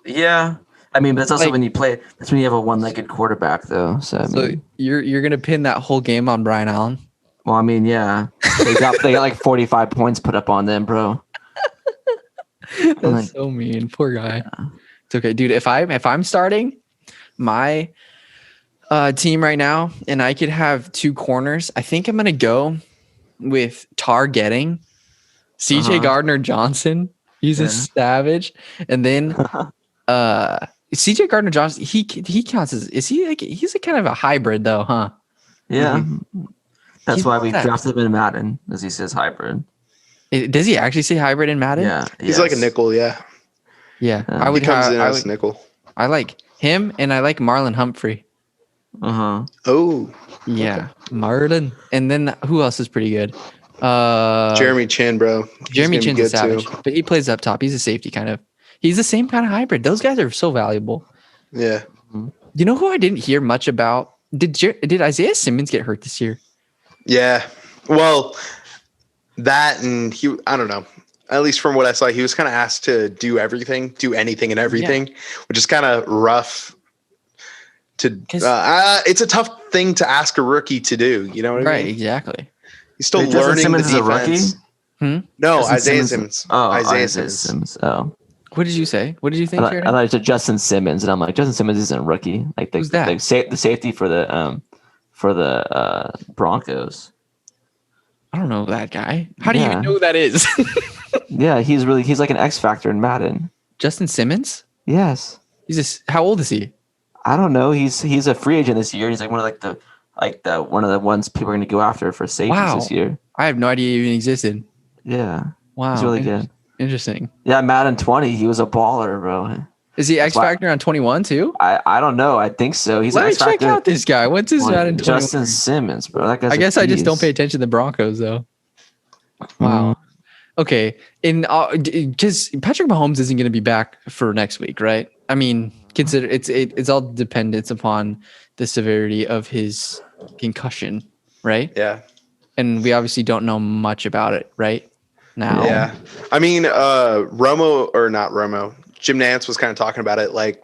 Yeah. I mean, but that's also when you play. That's when you have a one-legged quarterback, though. So, So you're gonna pin that whole game on Brian Allen? well, I mean, yeah, they got 45 points put up on them, bro. That's so mean. Poor guy. Yeah. It's okay, dude. If I'm starting my team right now, and I could have 2 corners, I think I'm gonna go with targeting CJ Gardner Johnson. He's a savage, and then CJ Gardner Johnson. He counts as he's a kind of a hybrid though, huh? Yeah, that's He's why not we that- drafted him in Madden, as he says hybrid. Does he actually say hybrid in Madden? Yeah, He's like a nickel, yeah. Yeah, Yeah. He comes in as a nickel. I like him, and I like Marlon Humphrey. Oh, Yeah, Marlon. And then who else is pretty good? Jeremy Chin, bro. Jeremy Chin's a savage, but he plays up top. He's a safety kind of. He's the same kind of hybrid. Those guys are so valuable. Yeah. You know who I didn't hear much about? Did Isaiah Simmons get hurt this year? Yeah. Well, that and I don't know. At least from what I saw, he was kind of asked to do anything and everything, which is kind of rough. It's a tough thing to ask a rookie to do. You know what I mean? Right, exactly. He's still Justin learning Simmons the is a rookie? defense. No, Justin Isaiah Simmons- Simmons. Oh, Isaiah Simmons. Oh, What did you say? What did you think? I Sheridan? thought it said Justin Simmons, and I'm like, Justin Simmons isn't a rookie. Like Who's that? the safety for the Broncos. I don't know that guy. How do you Yeah. even know who that is? Yeah, he's like an X factor in Madden. Justin Simmons? Yes. How old is he? I don't know. He's a free agent this year. He's like one of the ones people are going to go after for safeties this year. I have no idea he even existed. Yeah. Wow. He's really good. Interesting. Yeah, Madden 20, he was a baller, bro. Is he X Factor on 21 too? I don't know. I think so. He's Let an me X check Factor. out this guy. What's his Madden 21? Justin Simmons, bro. That guy's I guess a I just don't beast. pay attention to the Broncos though. Wow. Okay. Because Patrick Mahomes isn't going to be back for next week, right? I mean, consider it's all dependent upon the severity of his concussion, right? Yeah. And we obviously don't know much about it right now. Yeah. I mean, Jim Nantz was kind of talking about it. Like,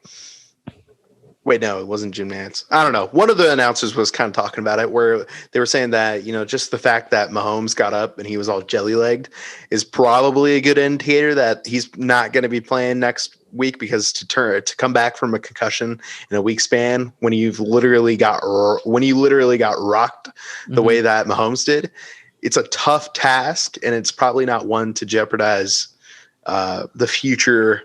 Wait, no, it wasn't Jim Nantz. I don't know. One of the announcers was kind of talking about it where they were saying that, just the fact that Mahomes got up and he was all jelly-legged is probably a good indicator that he's not going to be playing next week, because to come back from a concussion in a week span when you literally got rocked the way that Mahomes did, it's a tough task, and it's probably not one to jeopardize the future,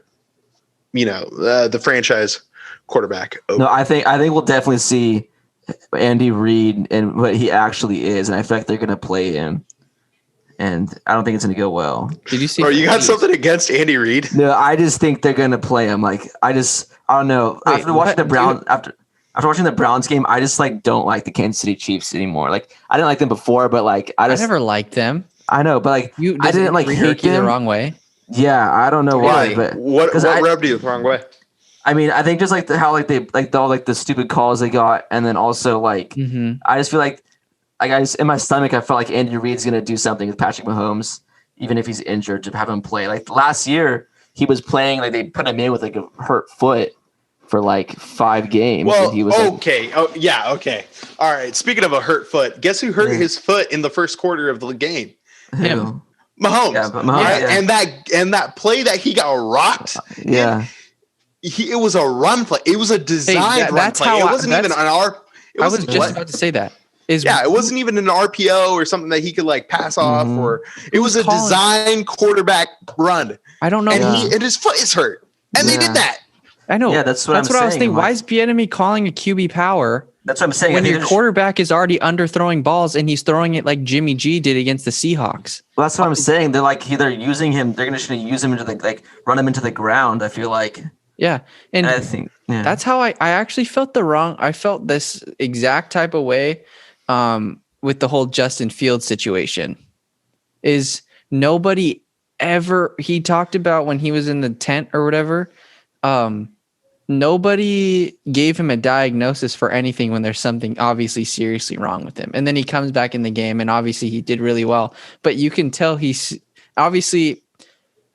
the franchise quarterback. No, I think we'll definitely see Andy Reid and what he actually is, and I feel like they're gonna play him, and I don't think it's gonna go well. Did you see? Oh, you got something against Andy Reid? No, I just think they're gonna play him. Like I don't know. Wait, after watching the Browns game, I just don't like the Kansas City Chiefs anymore. Like I didn't like them before, but I never liked them. I know, but I didn't hate them the wrong way. Yeah, I don't know why, Really? but What rubbed you the wrong way? I mean, I think just how they all the stupid calls they got, and then also I just feel in my stomach I felt like Andy Reid's gonna do something with Patrick Mahomes, even if he's injured, to have him play. Like last year, he was playing they put him in with a hurt foot for 5 games. Well, and he was okay. Oh, yeah, okay. All right. Speaking of a hurt foot, guess who hurt his foot in the first quarter of the game? him. Mahomes. Yeah, but Mahomes, yeah. And that play that he got rocked. Yeah. It was a run play. It was a designed run play. It wasn't even an R. I was just about to say that. It wasn't even an RPO or something that he could pass off, or it was a design quarterback run. I don't know. And his foot is hurt, and they did that. I know. Yeah, that's what I was thinking. Why is Bieniemy calling a QB power? That's what I'm saying. When your quarterback is already underthrowing balls and he's throwing it like Jimmy G did against the Seahawks. Well, that's what I'm saying. They're either using him. They're going to use him into run him into the ground. I feel like. Yeah, and I think that's how I actually felt I felt this exact type of way with the whole Justin Fields situation. Is nobody ever, he talked about when he was in the tent or whatever, nobody gave him a diagnosis for anything when there's something obviously seriously wrong with him. And then he comes back in the game and obviously he did really well, but you can tell he's obviously,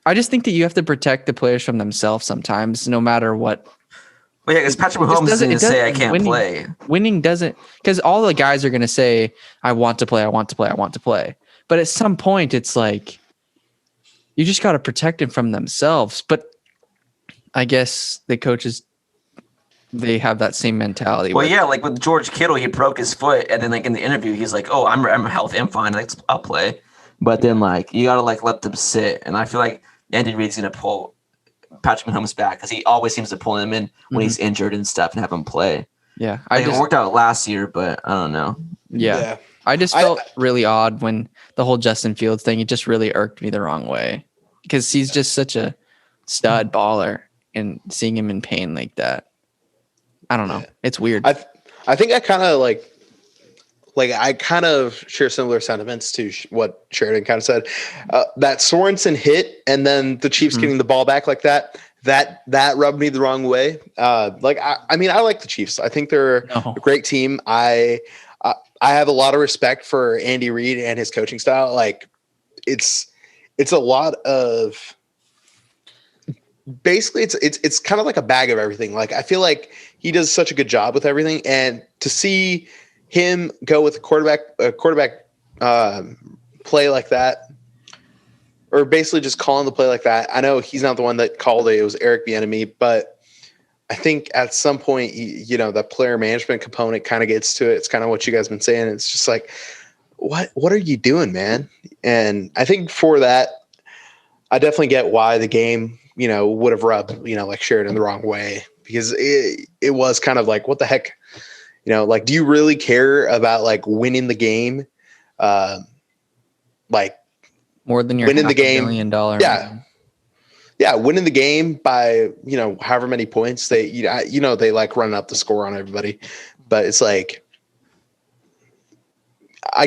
I just think that you have to protect the players from themselves sometimes, no matter what. Well, yeah, because Patrick Mahomes is going to say, I can't play. Winning doesn't, because all the guys are going to say, I want to play, I want to play, I want to play. But at some point, it's you just got to protect them from themselves. But I guess the coaches, they have that same mentality. Well, yeah, with George Kittle, he broke his foot, and then in the interview, he's like, "Oh, I'm healthy, I'm fine, I'll play." But then you gotta let them sit, and I feel like Andy Reid's gonna pull Patrick Mahomes back because he always seems to pull him in when he's injured and stuff and have him play. Yeah, it worked out last year, but I don't know. Yeah. I just felt really odd when the whole Justin Fields thing, it just really irked me the wrong way because he's just such a stud baller, and seeing him in pain like that, I don't know. It's weird. I think I kind of I kind of share similar sentiments to what Sheridan kind of said. That Sorensen hit and then the Chiefs getting the ball back like that rubbed me the wrong way. I mean, I like the Chiefs. I think they're a great team. I have a lot of respect for Andy Reid and his coaching style. It's a lot of basically it's kind of like a bag of everything. I feel like he does such a good job with everything, and to see him go with a quarterback play like that, or basically just calling the play like that. I know he's not the one that called it. It was Eric Bieniemy, but I think at some point, the player management component kind of gets to it. It's kind of what you guys have been saying. It's just what are you doing, man? And I think for that, I definitely get why the game, would have rubbed, Sheridan the wrong way, because it was kind of what the heck, do you really care about winning the game? More than your winning the game, $500 million. Yeah. Yeah, winning the game by, however many points they run up the score on everybody. But it's I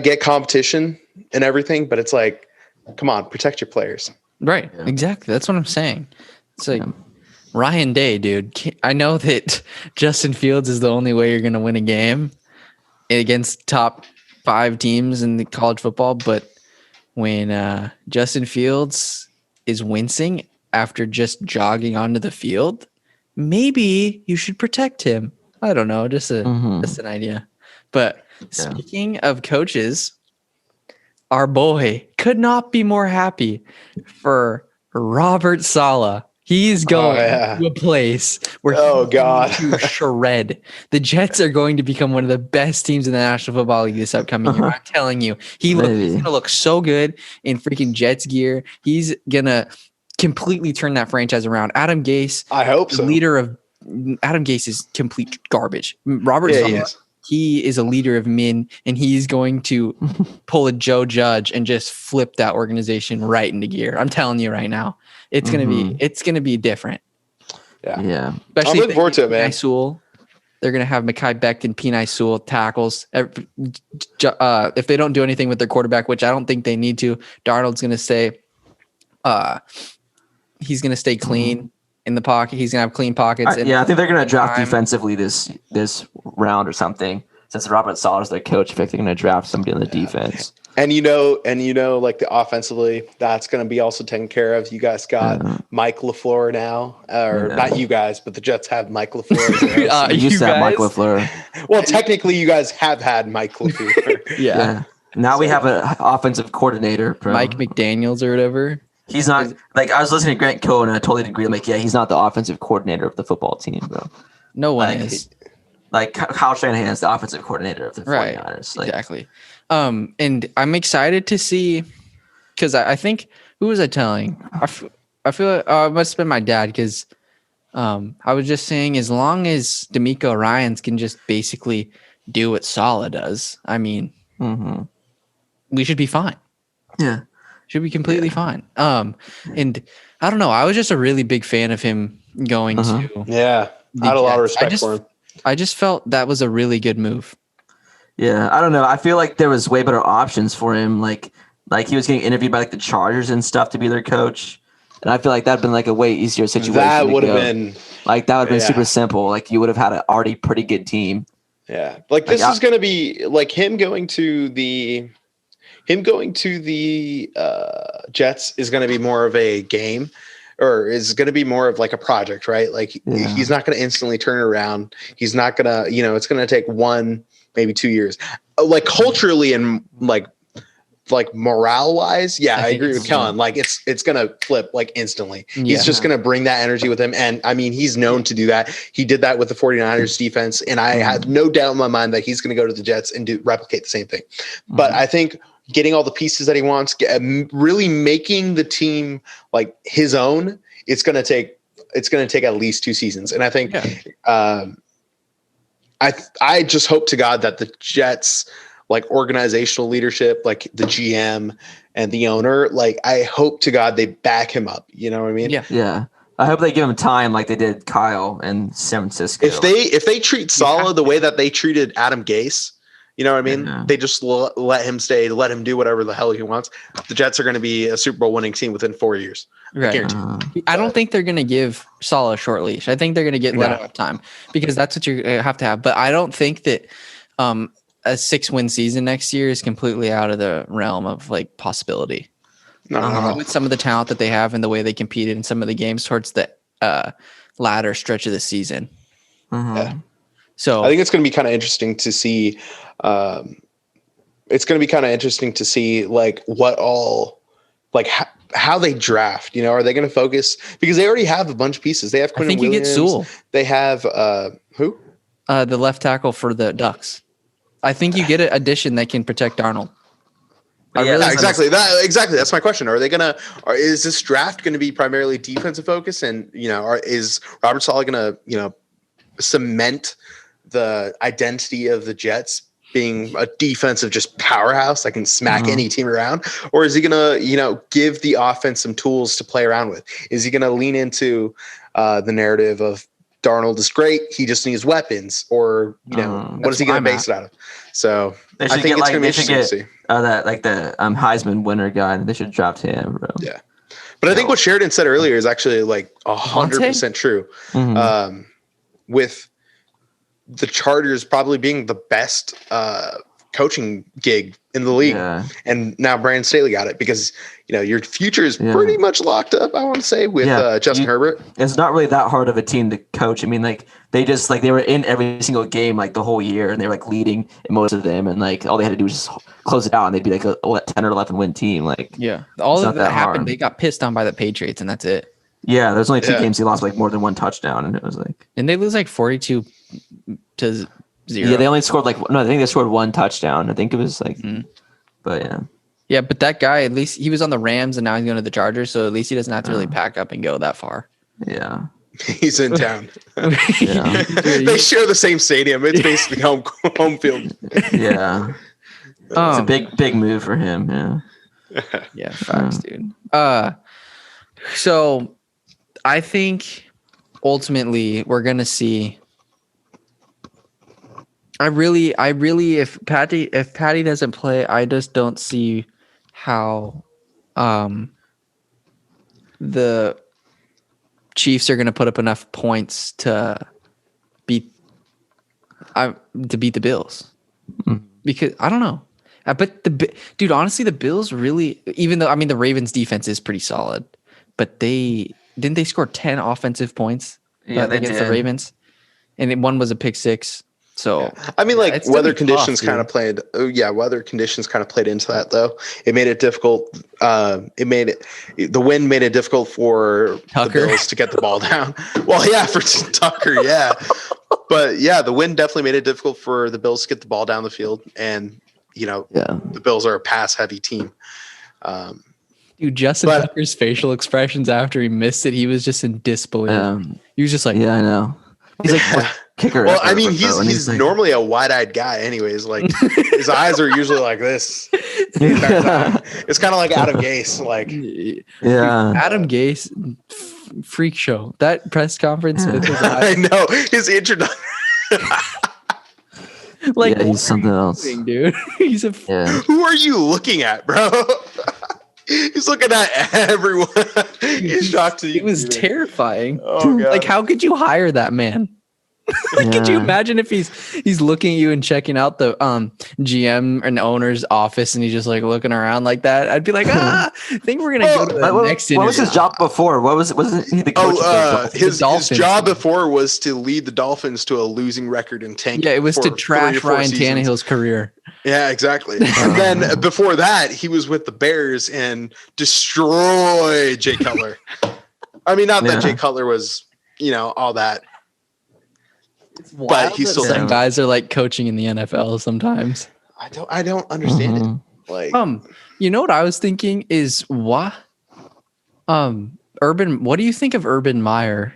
get competition and everything, but it's come on, protect your players. Right. Yeah. Exactly. That's what I'm saying. It's Ryan Day, dude. I know that Justin Fields is the only way you're going to win a game against top 5 teams in the college football, but when Justin Fields is wincing after just jogging onto the field, maybe you should protect him. I don't know, just an idea. But speaking of coaches, our boy could not be more happy for Robert Saleh. He's going to a place where he's going to shred. The Jets are going to become one of the best teams in the National Football League this upcoming year. I'm telling you, he's going to look so good in freaking Jets gear. He's going to completely turn that franchise around. Adam Gase, I hope so. Adam Gase is complete garbage. Robert Saleh, he is a leader of men, and he's going to pull a Joe Judge and just flip that organization right into gear. I'm telling you right now, it's gonna be different. Yeah. Especially I'm looking forward to it, man. Sewell, they're gonna have Mekhi Becton, Penei Sewell tackles. If they don't do anything with their quarterback, which I don't think they need to, Darnold's gonna stay. He's gonna stay clean in the pocket. He's gonna have clean pockets. I think they're gonna draft defensively this round or something. Since Robert Saleh is their coach, I think they're gonna draft somebody on the defense. And like the offensively, that's gonna be also taken care of. You guys got Mike LaFleur now, or not you guys, but the Jets have Mike LaFleur. You used to have Mike LaFleur. Well, technically, you guys have had Mike LaFleur. yeah. Now we have an offensive coordinator, bro. Mike McDaniels or whatever. He's not like I was listening to Grant Cohen and I totally agree. I'm like, yeah, he's not the offensive coordinator of the football team, bro. No one is. Like Kyle Shanahan is the offensive coordinator of the 49ers. Like, exactly. And I'm excited to see because I think who was I telling? I feel like it must have been my dad because I was just saying as long as D'Amico Ryans can just basically do what Saleh does, I mean, we should be fine. Yeah. Should be completely fine. And I don't know. I was just a really big fan of him going to. Yeah. I had a lot of respect for him. I just felt that was a really good move. Yeah. I don't know. I feel like there was way better options for him. Like he was getting interviewed by like the Chargers and stuff to be their coach. And I feel like that'd been like a way easier situation. That would have been super simple. Like you would have had an already pretty good team. Yeah. Like this is going to be like him going to the Jets is going to be more of a game or is going to be more of like a project, right? Like he's not going to instantly turn it around. He's not going to, it's going to take 1, maybe 2 years. Like culturally and like morale wise. Yeah, I agree with Kellan. Like it's going to flip like instantly. He's just going to bring that energy with him. And I mean, he's known to do that. He did that with the 49ers defense. And I have no doubt in my mind that he's going to go to the Jets and replicate the same thing. But I think getting all the pieces that he wants, really making the team like his own, it's going to take at least 2 seasons. And I think I just hope to God that the Jets, like organizational leadership, like the GM and the owner, like I hope to God they back him up. You know what I mean? Yeah. Yeah. I hope they give him time like they did Kyle in San Francisco. If they treat Saleh the way that they treated Adam Gase, you know what I mean? They just let him stay, let him do whatever the hell he wants. The Jets are going to be a Super Bowl winning team within 4 years. Right. I don't think they're going to give Saleh a short leash. I think they're going to let him have time because that's what you have to have. But I don't think that a 6-win season next year is completely out of the realm of like possibility. No. With some of the talent that they have and the way they competed in some of the games towards the latter stretch of the season. Yeah. So I think it's going to be kind of interesting to see. It's going to be kind of interesting to see like what all, like how they draft. Are they going to focus because they already have a bunch of pieces? They have Quinn Williams. You get Sewell. They have who? The left tackle for the Ducks. I think you get an addition that can protect Darnold. Exactly. That's my question. Is this draft going to be primarily defensive focus? And is Robert Saleh going to cement the identity of the Jets being a defensive just powerhouse that can smack any team around? Or is he going to, give the offense some tools to play around with? Is he going to lean into the narrative of Darnold is great, he just needs weapons? Or, what is he going to base it out of? So I think it's going to be interesting to see. That like the Heisman winner guy, and they should draft him, bro. Yeah. But I think what Sheridan said earlier is actually like 100% true. With the Chargers probably being the best coaching gig in the league. And now Brandon Staley got it because, your future is pretty much locked up, I want to say, with Justin Herbert. It's not really that hard of a team to coach. I mean, like they just like they were in every single game like the whole year, and they were like leading in most of them, and like all they had to do was just close it out, and they'd be like a 10 or 11 win team. Like Yeah, all it's of not that happened. hard. They got pissed on by the Patriots, and that's it. Yeah, there's only 2 Yeah. games they lost like more than 1 touchdown, and it was like And they lose like 42-0. yeah, they only scored like no, I think they scored 1 touchdown. I think it was like, Mhm. but yeah. Yeah, but that guy, at least he was on the Rams, and now he's going to the Chargers, so at least he doesn't have to really pack up and go that far. Yeah. He's in town. Yeah. They share the same stadium. It's basically home field. Yeah. It's a big move for him. Yeah. Yeah, facts, dude. So I think ultimately we're gonna see. I really, if Patty doesn't play, I just don't see how the Chiefs are gonna put up enough points to beat the Bills. Because I don't know. But dude, honestly, the Bills really, even though, I mean, the Ravens defense is pretty solid, but didn't they score 10 offensive points against the Ravens? And one was a pick six. So I mean, like weather conditions tough, kind of played. Oh yeah, weather conditions kind of played into that though. It made it difficult. The wind made it difficult for Tucker. the Bills to get the ball down. Well, yeah, for Tucker, yeah. But yeah, the wind definitely made it difficult for the Bills to get the ball down the field, and the Bills are a pass-heavy team. Dude, Justin Tucker's facial expressions after he missed it, he was just in disbelief. He was just like, yeah, I know. He's like kicker. Well, I mean, he's like, normally a wide-eyed guy, anyways. Like his eyes are usually like this. It's kind of like Adam Gase, like Adam Gase, freak show. That press conference with his eyes. I know his introduction. Like he's something else, dude. He's a. Who are you looking at, bro? He's looking at everyone. He's shocked to you. It was terrifying. Oh god! Like, how could you hire that man? Like, could you imagine if he's looking at you and checking out the GM and owner's office, and he's just like looking around like that? I'd be like, I think we're gonna go to the next interview. What was his job before? Wasn't he the coach? His job before was to lead the Dolphins to a losing record and tank. Yeah, it was to trash Ryan Tannehill's career. Yeah, exactly. And then before that, he was with the Bears and destroyed Jay Cutler. I mean, not that Jay Cutler was, all that. But he's still some guys are like coaching in the NFL sometimes. I don't understand it. Like, you know what I was thinking is what, what do you think of Urban Meyer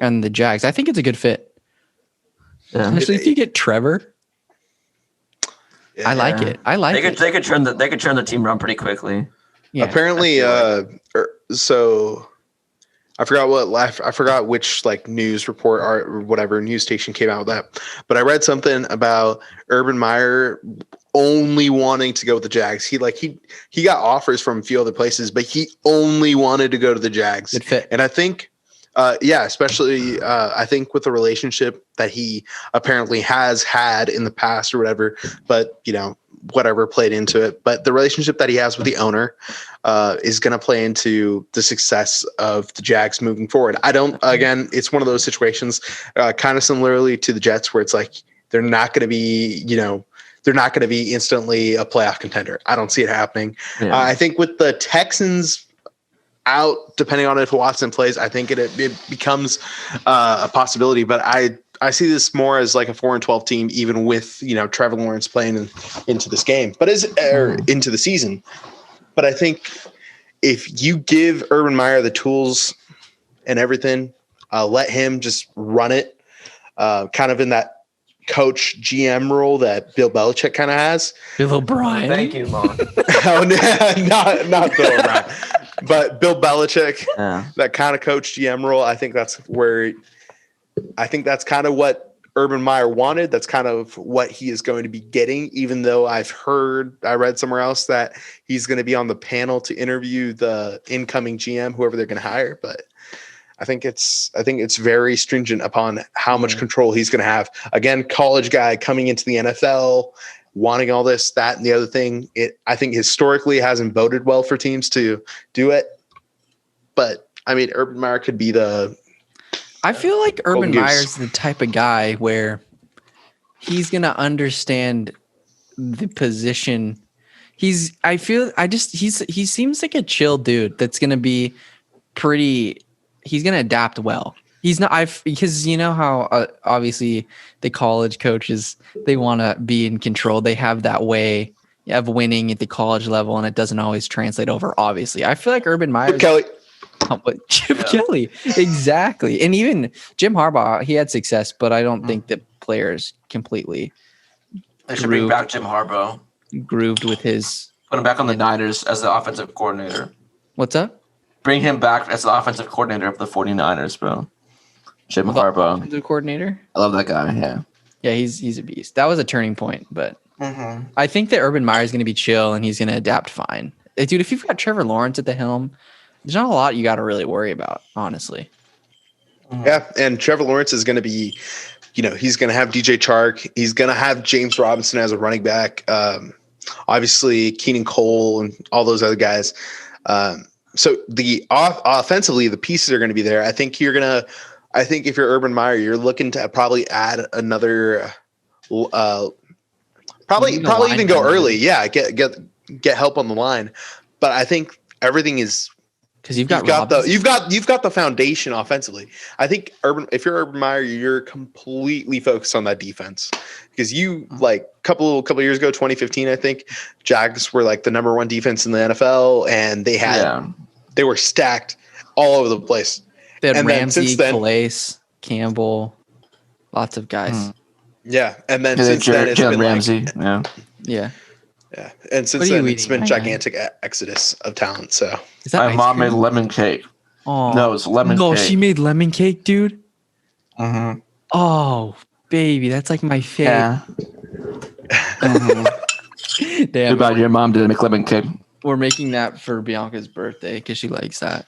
and the Jags? I think it's a good fit. Yeah. Especially if you get Trevor. Yeah. I like it. They could turn the team around pretty quickly. Yeah, apparently, so I forgot which like news report or whatever news station came out with that, but I read something about Urban Meyer only wanting to go with the Jags. He got offers from a few other places, but he only wanted to go to the Jags. Good fit. And I think, especially I think with the relationship that he apparently has had in the past or whatever, but whatever played into it. But the relationship that he has with the owner is going to play into the success of the Jags moving forward. Again, it's one of those situations kind of similarly to the Jets where it's like they're not going to be, they're not going to be instantly a playoff contender. I don't see it happening. Yeah. I think with the Texans out, depending on if Watson plays, I think it becomes a possibility. But I see this more as like a 4-12 team, even with Trevor Lawrence playing into this game, but into the season. But I think if you give Urban Meyer the tools and everything, let him just run it, kind of in that coach GM role that Bill Belichick kind of has. Bill O'Brien. Thank you, Mom. Oh, no, not Bill O'Brien, but Bill Belichick. That kind of coach GM role. I think that's kind of what Urban Meyer wanted. That's kind of what he is going to be getting, even though I read somewhere else that he's going to be on the panel to interview the incoming GM, whoever they're going to hire. But I think it's very stringent upon how much control he's going to have. Again, college guy coming into the NFL, wanting all this, that, and the other thing. I think historically hasn't boded well for teams to do it. But I mean, Urban Meyer could be the I feel like Urban Goose. Meyer's the type of guy where he's gonna understand the position. He seems like a chill dude that's gonna be pretty. He's gonna adapt well. He's not. Because you know how obviously the college coaches, they want to be in control. They have that way of winning at the college level, and it doesn't always translate over. Obviously, I feel like Urban Meyer, Kelly. Chip Kelly, exactly, and even Jim Harbaugh, he had success, but I don't think that players completely They should bring back Jim Harbaugh. grooved with his. Put him back on the Niners as the offensive coordinator. What's up? Bring him back as the offensive coordinator of the 49ers, bro. Jim Harbaugh. The coordinator. I love that guy. Yeah. Yeah, he's a beast. That was a turning point, but I think that Urban Meyer is going to be chill and he's going to adapt fine. Dude, if you've got Trevor Lawrence at the helm, there's not a lot you got to really worry about, honestly. Yeah, and Trevor Lawrence is going to be, he's going to have DJ Chark. He's going to have James Robinson as a running back. Obviously, Keenan Cole and all those other guys. So the offensively, the pieces are going to be there. I think if you're Urban Meyer, you're looking to probably add another, probably even go early. Yeah, get help on the line. But I think everything is because you've got the foundation offensively. I think if you're Urban Meyer, you're completely focused on that defense because couple of years ago, 2015, I think Jags were like the number one defense in the NFL, and they were stacked all over the place. They had Ramsey, Calais, Campbell, lots of guys. Yeah, and then since then it's been Ramsey. Yeah, and since then it's been gigantic exodus of talent. So my mom made lemon cake. Oh no, it's lemon cake. No, she made lemon cake, dude. Mm-hmm. Oh, baby, that's like my favorite. Yeah. Damn. Too bad your mom didn't make lemon cake. We're making that for Bianca's birthday because she likes that.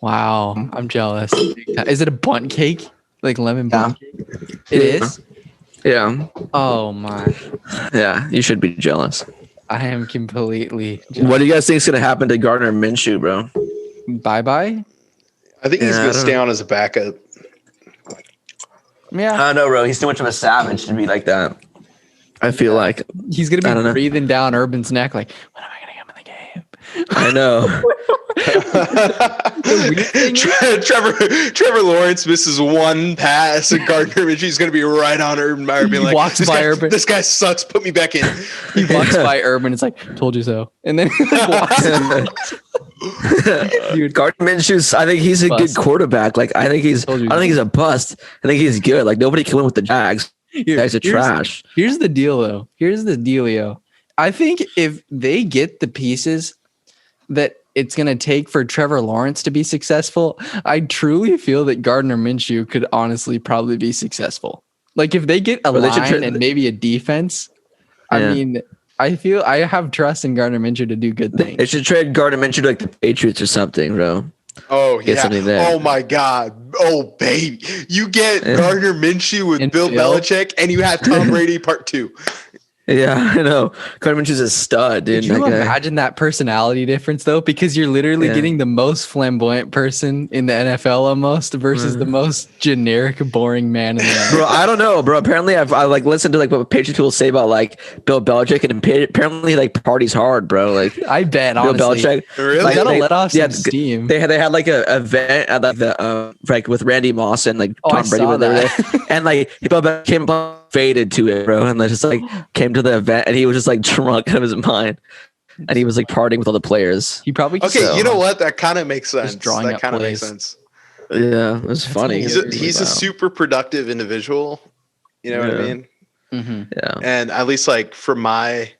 Wow, I'm jealous. Is it a bundt cake? Like lemon bundt cake? It is? Yeah. Oh my. Yeah, you should be jealous. I am completely jealous. What do you guys think is going to happen to Gardner Minshew, bro? Bye-bye? I think he's going to stay on as a backup. Yeah. I don't know, bro. He's too much of a savage to be like that. I feel like he's going to be breathing down Urban's neck like, when am I going to come in the game? I know. Trevor Lawrence misses one pass and Gardner Minshew's going to be right on Urban Meyer being Urban. This guy sucks, put me back in. He walks by Urban, it's like, told you so. And then he walks Dude, Gardner Minshew, I think he's a good quarterback. Like I don't think he's a bust. I think he's good. Like nobody can win with the Jags. Jags are trash. Here's the deal though. Here's the dealio. I think if they get the pieces that it's going to take for Trevor Lawrence to be successful, I truly feel that Gardner Minshew could honestly probably be successful. Like if they get a line and maybe a defense, I mean, I have trust in Gardner Minshew to do good things. They should trade Gardner Minshew to like the Patriots or something, bro. Oh, get something there. Oh my God. Oh baby. You get Gardner Minshew with Bill Belichick and you have Tom Brady part 2. Yeah, I know. Gardner Minshew's a stud, dude. Could you imagine that personality difference, though? Because you're literally getting the most flamboyant person in the NFL almost versus the most generic, boring man in the NFL. Bro, I don't know, bro. Apparently, I like listened to like what Patriots people say about like Bill Belichick, and apparently like parties hard, bro. Like I bet, Bill honestly. Belichick, really? Like, gotta let off some steam. They had like a event at like the like with Randy Moss and like Tom Brady when they were there, and like Bill Belichick came up faded to it, bro, and just like came to the event and he was just like drunk out of his mind and he was like partying with all the players. He probably you know what, that kind of makes sense. That kind of makes sense. Yeah, it was funny. He's a super productive individual, you know what I mean? Mm-hmm. Yeah. And at least like from my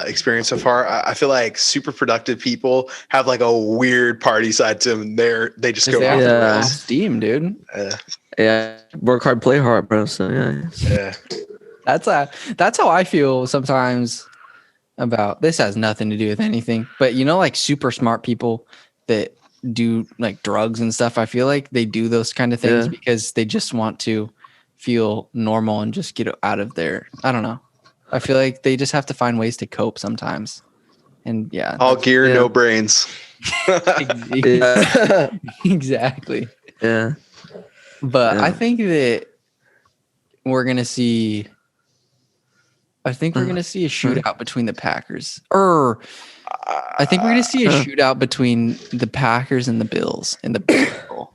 experience so far, I feel like super productive people have like a weird party side to them. They just go off the rails. Steam, dude. Yeah, work hard, play hard, bro. So yeah. That's how I feel sometimes about this. Has nothing to do with anything, but you know, like super smart people that do like drugs and stuff. I feel like they do those kind of things because they just want to feel normal and just get out of there. I don't know. I feel like they just have to find ways to cope sometimes. And all gear, no brains. Exactly. Yeah. But Yeah. I think that we're gonna see. I think we're gonna see a shootout between the Packers. I think we're gonna see a shootout between the Packers and the Bills in the Super Bowl.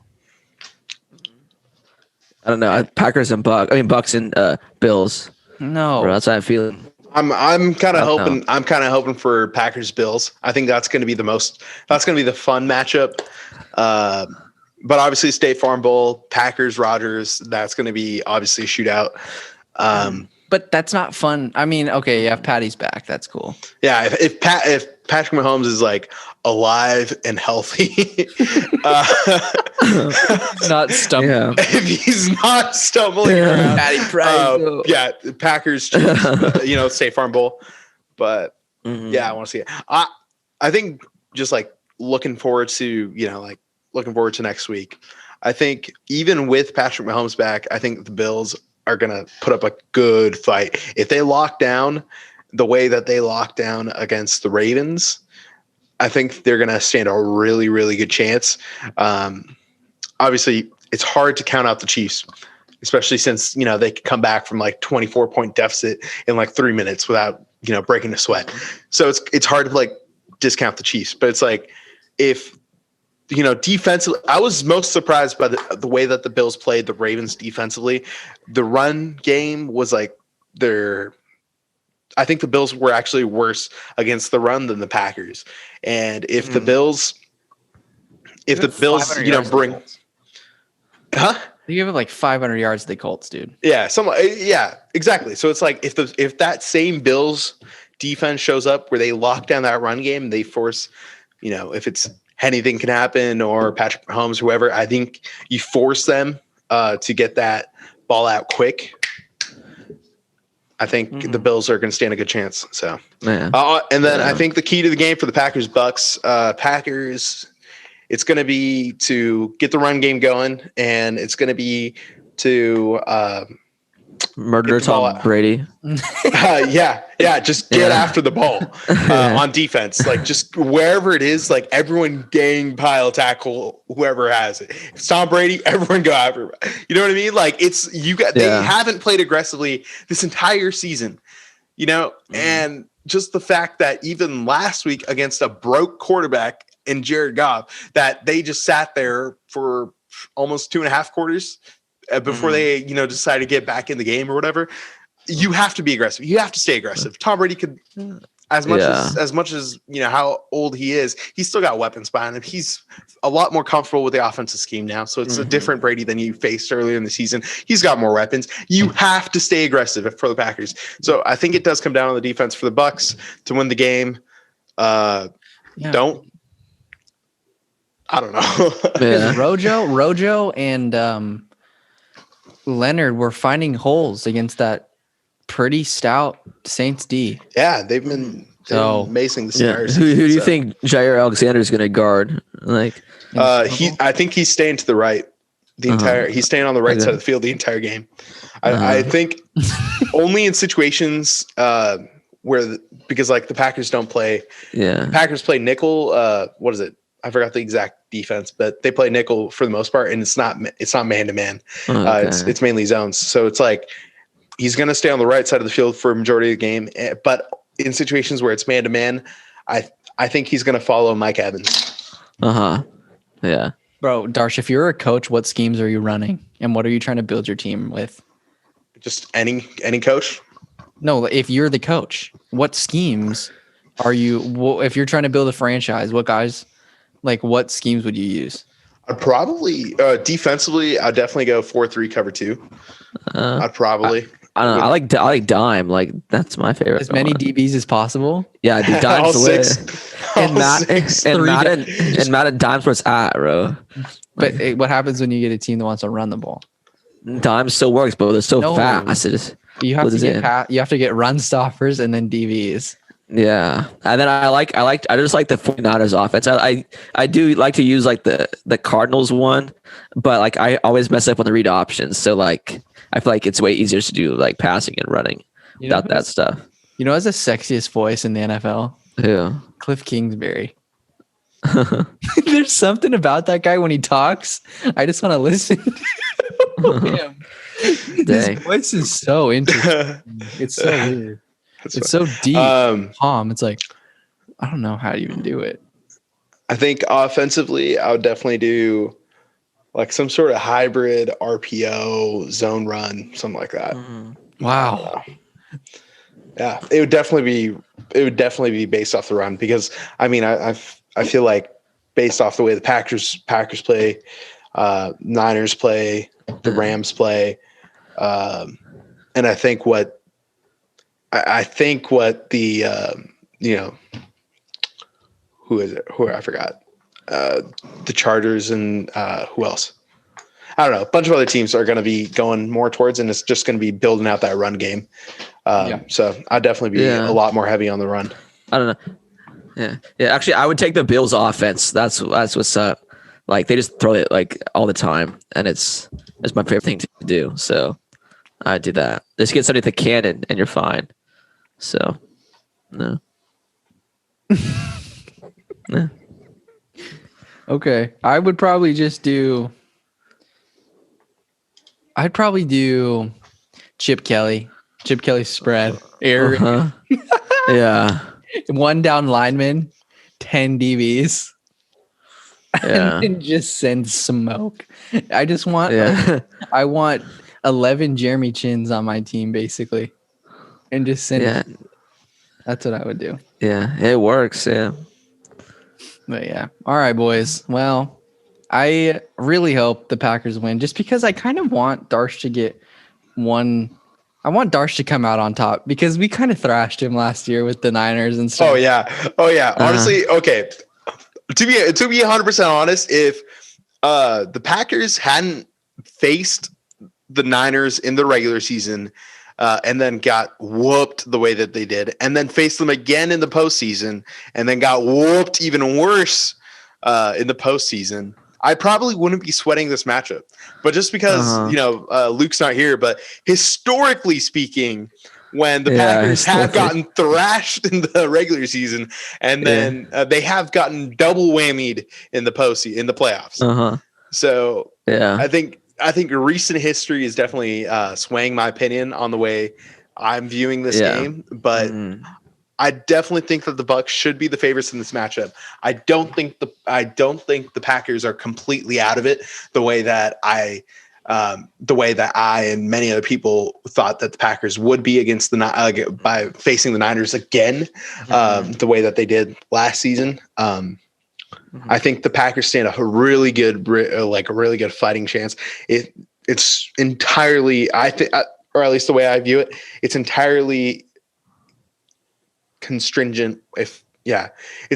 I don't know. Packers and Bucks and Bills. No, Bro, that's how I'm feeling. I'm kind I of don't hoping. know. I'm kind of hoping for Packers Bills. I think that's going to be the most. That's going to be the fun matchup. But obviously, State Farm Bowl, Packers Rodgers. That's going to be obviously a shootout. but that's not fun. I mean, okay, yeah, if Patty's back, that's cool. Yeah, if Patrick Mahomes is like alive and healthy, Not stumbling. Yeah. if he's not stumbling around, Patty Price. yeah, Packers, Chiefs, State Farm Bowl. But yeah, I want to see it. I think just like looking forward to next week. I think even with Patrick Mahomes back, I think the Bills are gonna put up a good fight. If they lock down the way that they locked down against the Ravens, I think they're gonna stand a really, really good chance. Obviously, it's hard to count out the Chiefs, especially since they could come back from like 24-point deficit in like 3 minutes without breaking a sweat. So it's hard to like discount the Chiefs, but it's like if defensively, I was most surprised by the way that the Bills played the Ravens defensively. The run game was like I think the Bills were actually worse against the run than the Packers. And if the Bills, bring, You give it like 500 yards to the Colts, dude. yeah, exactly. So it's like if that same Bills defense shows up where they lock down that run game, they force, if it's anything can happen or Patrick Mahomes, whoever, I think you force them to get that ball out quick. I think the Bills are going to stand a good chance. So, and then I think the key to the game for the Packers Bucks, it's going to be to get the run game going, and it's going to be to murder Tom Brady. Just get after the ball on defense. Like just wherever it is, like everyone gang pile tackle whoever has it. If it's Tom Brady, everyone go after him. You know what I mean? Like they haven't played aggressively this entire season, and just the fact that even last week against a broke quarterback in Jared Goff, that they just sat there for almost 2.5 quarters before they, decide to get back in the game or whatever. You have to be aggressive. You have to stay aggressive. Tom Brady could, as much as how old he is, he's still got weapons behind him. He's a lot more comfortable with the offensive scheme now. So it's a different Brady than you faced earlier in the season. He's got more weapons. You have to stay aggressive for the Packers. So I think it does come down on the defense for the Bucs to win the game. I don't know. Rojo and Leonard were finding holes against that pretty stout Saints D. Yeah, they've been amazing this entire season. Who do you think Jair Alexander is going to guard? Like, I think he's staying to the right the entire. He's staying on the right side of the field the entire game. I think only in situations because like the Packers don't play. Yeah, the Packers play nickel. What is it? I forgot the exact defense, but they play nickel for the most part, and it's not man to man. It's mainly zones. So it's like he's going to stay on the right side of the field for a majority of the game. But in situations where it's man to man, I think he's going to follow Mike Evans. Yeah, bro, Darsh, if you're a coach, what schemes are you running, and what are you trying to build your team with? Just any coach. No, if you're the coach, what schemes are you? If you're trying to build a franchise, what guys? Like, what schemes would you use? I'd probably defensively. I'd definitely go 4-3 cover 2. I'd probably. I don't know. I like dime. Like that's my favorite. As many DBs as possible. Yeah, the dime's the way. And Madden dime's where it's at, bro. But what happens when you get a team that wants to run the ball? Dime still works, but they're so fast. You have to get run stoppers and then DBs. Yeah, and then I just like the 49ers offense. I do like to use like the Cardinals one, but like I always mess up on the read options. So like I feel like it's way easier to do like passing and running without that stuff. You know, has the sexiest voice in the NFL? Who? Cliff Kingsbury. There's something about that guy when he talks. I just want to listen to him. His Dang. voice is so interesting. It's so weird. It's so deep, calm. It's like, I don't know how to even do it. I think offensively, I would definitely do like some sort of hybrid RPO zone run, something like that. Wow. Yeah, it would definitely be based off the run because I mean I feel like based off the way the Packers play, Niners play, the Rams play, and I think what the who is it? Who I forgot. The Chargers and who else? I don't know. A bunch of other teams are going to be going more towards, and it's just going to be building out that run game. So I'd definitely be a lot more heavy on the run. I don't know. Yeah. Actually, I would take the Bills' offense. That's what's up. Like they just throw it like all the time, and it's my favorite thing to do. So I do that. Just get somebody with a cannon, and you're fine. So no. Yeah. Okay. I would probably just do. I'd probably do Chip Kelly spread. Air. Yeah. 1 down lineman, 10 DBs. Yeah. And just send smoke. I just want I Yeah. want 11 Jeremy Chins on my team basically. And just send Yeah. That's what I would do. Yeah. It works. Yeah. But yeah. All right, boys. Well, I really hope the Packers win just because I kind of want Darsh to get one. I want Darsh to come out on top because we kind of thrashed him last year with the Niners and stuff. Oh yeah. Honestly, okay. To be 100% honest, if the Packers hadn't faced the Niners in the regular season and then got whooped the way that they did, and then faced them again in the postseason, and then got whooped even worse in the postseason, I probably wouldn't be sweating this matchup. But just because Luke's not here, but historically speaking, when the Packers have gotten thrashed in the regular season, and then they have gotten double whammied in the playoffs. So I think recent history is definitely swaying my opinion on the way I'm viewing this game. But I definitely think that the Bucs should be the favorites in this matchup. I don't think the Packers are completely out of it the way that I and many other people thought that the Packers would be against by facing the Niners again, the way that they did last season. I think the Packers stand a really good fighting chance. It's entirely, I think, or at least the way I view it, it's entirely contingent. It's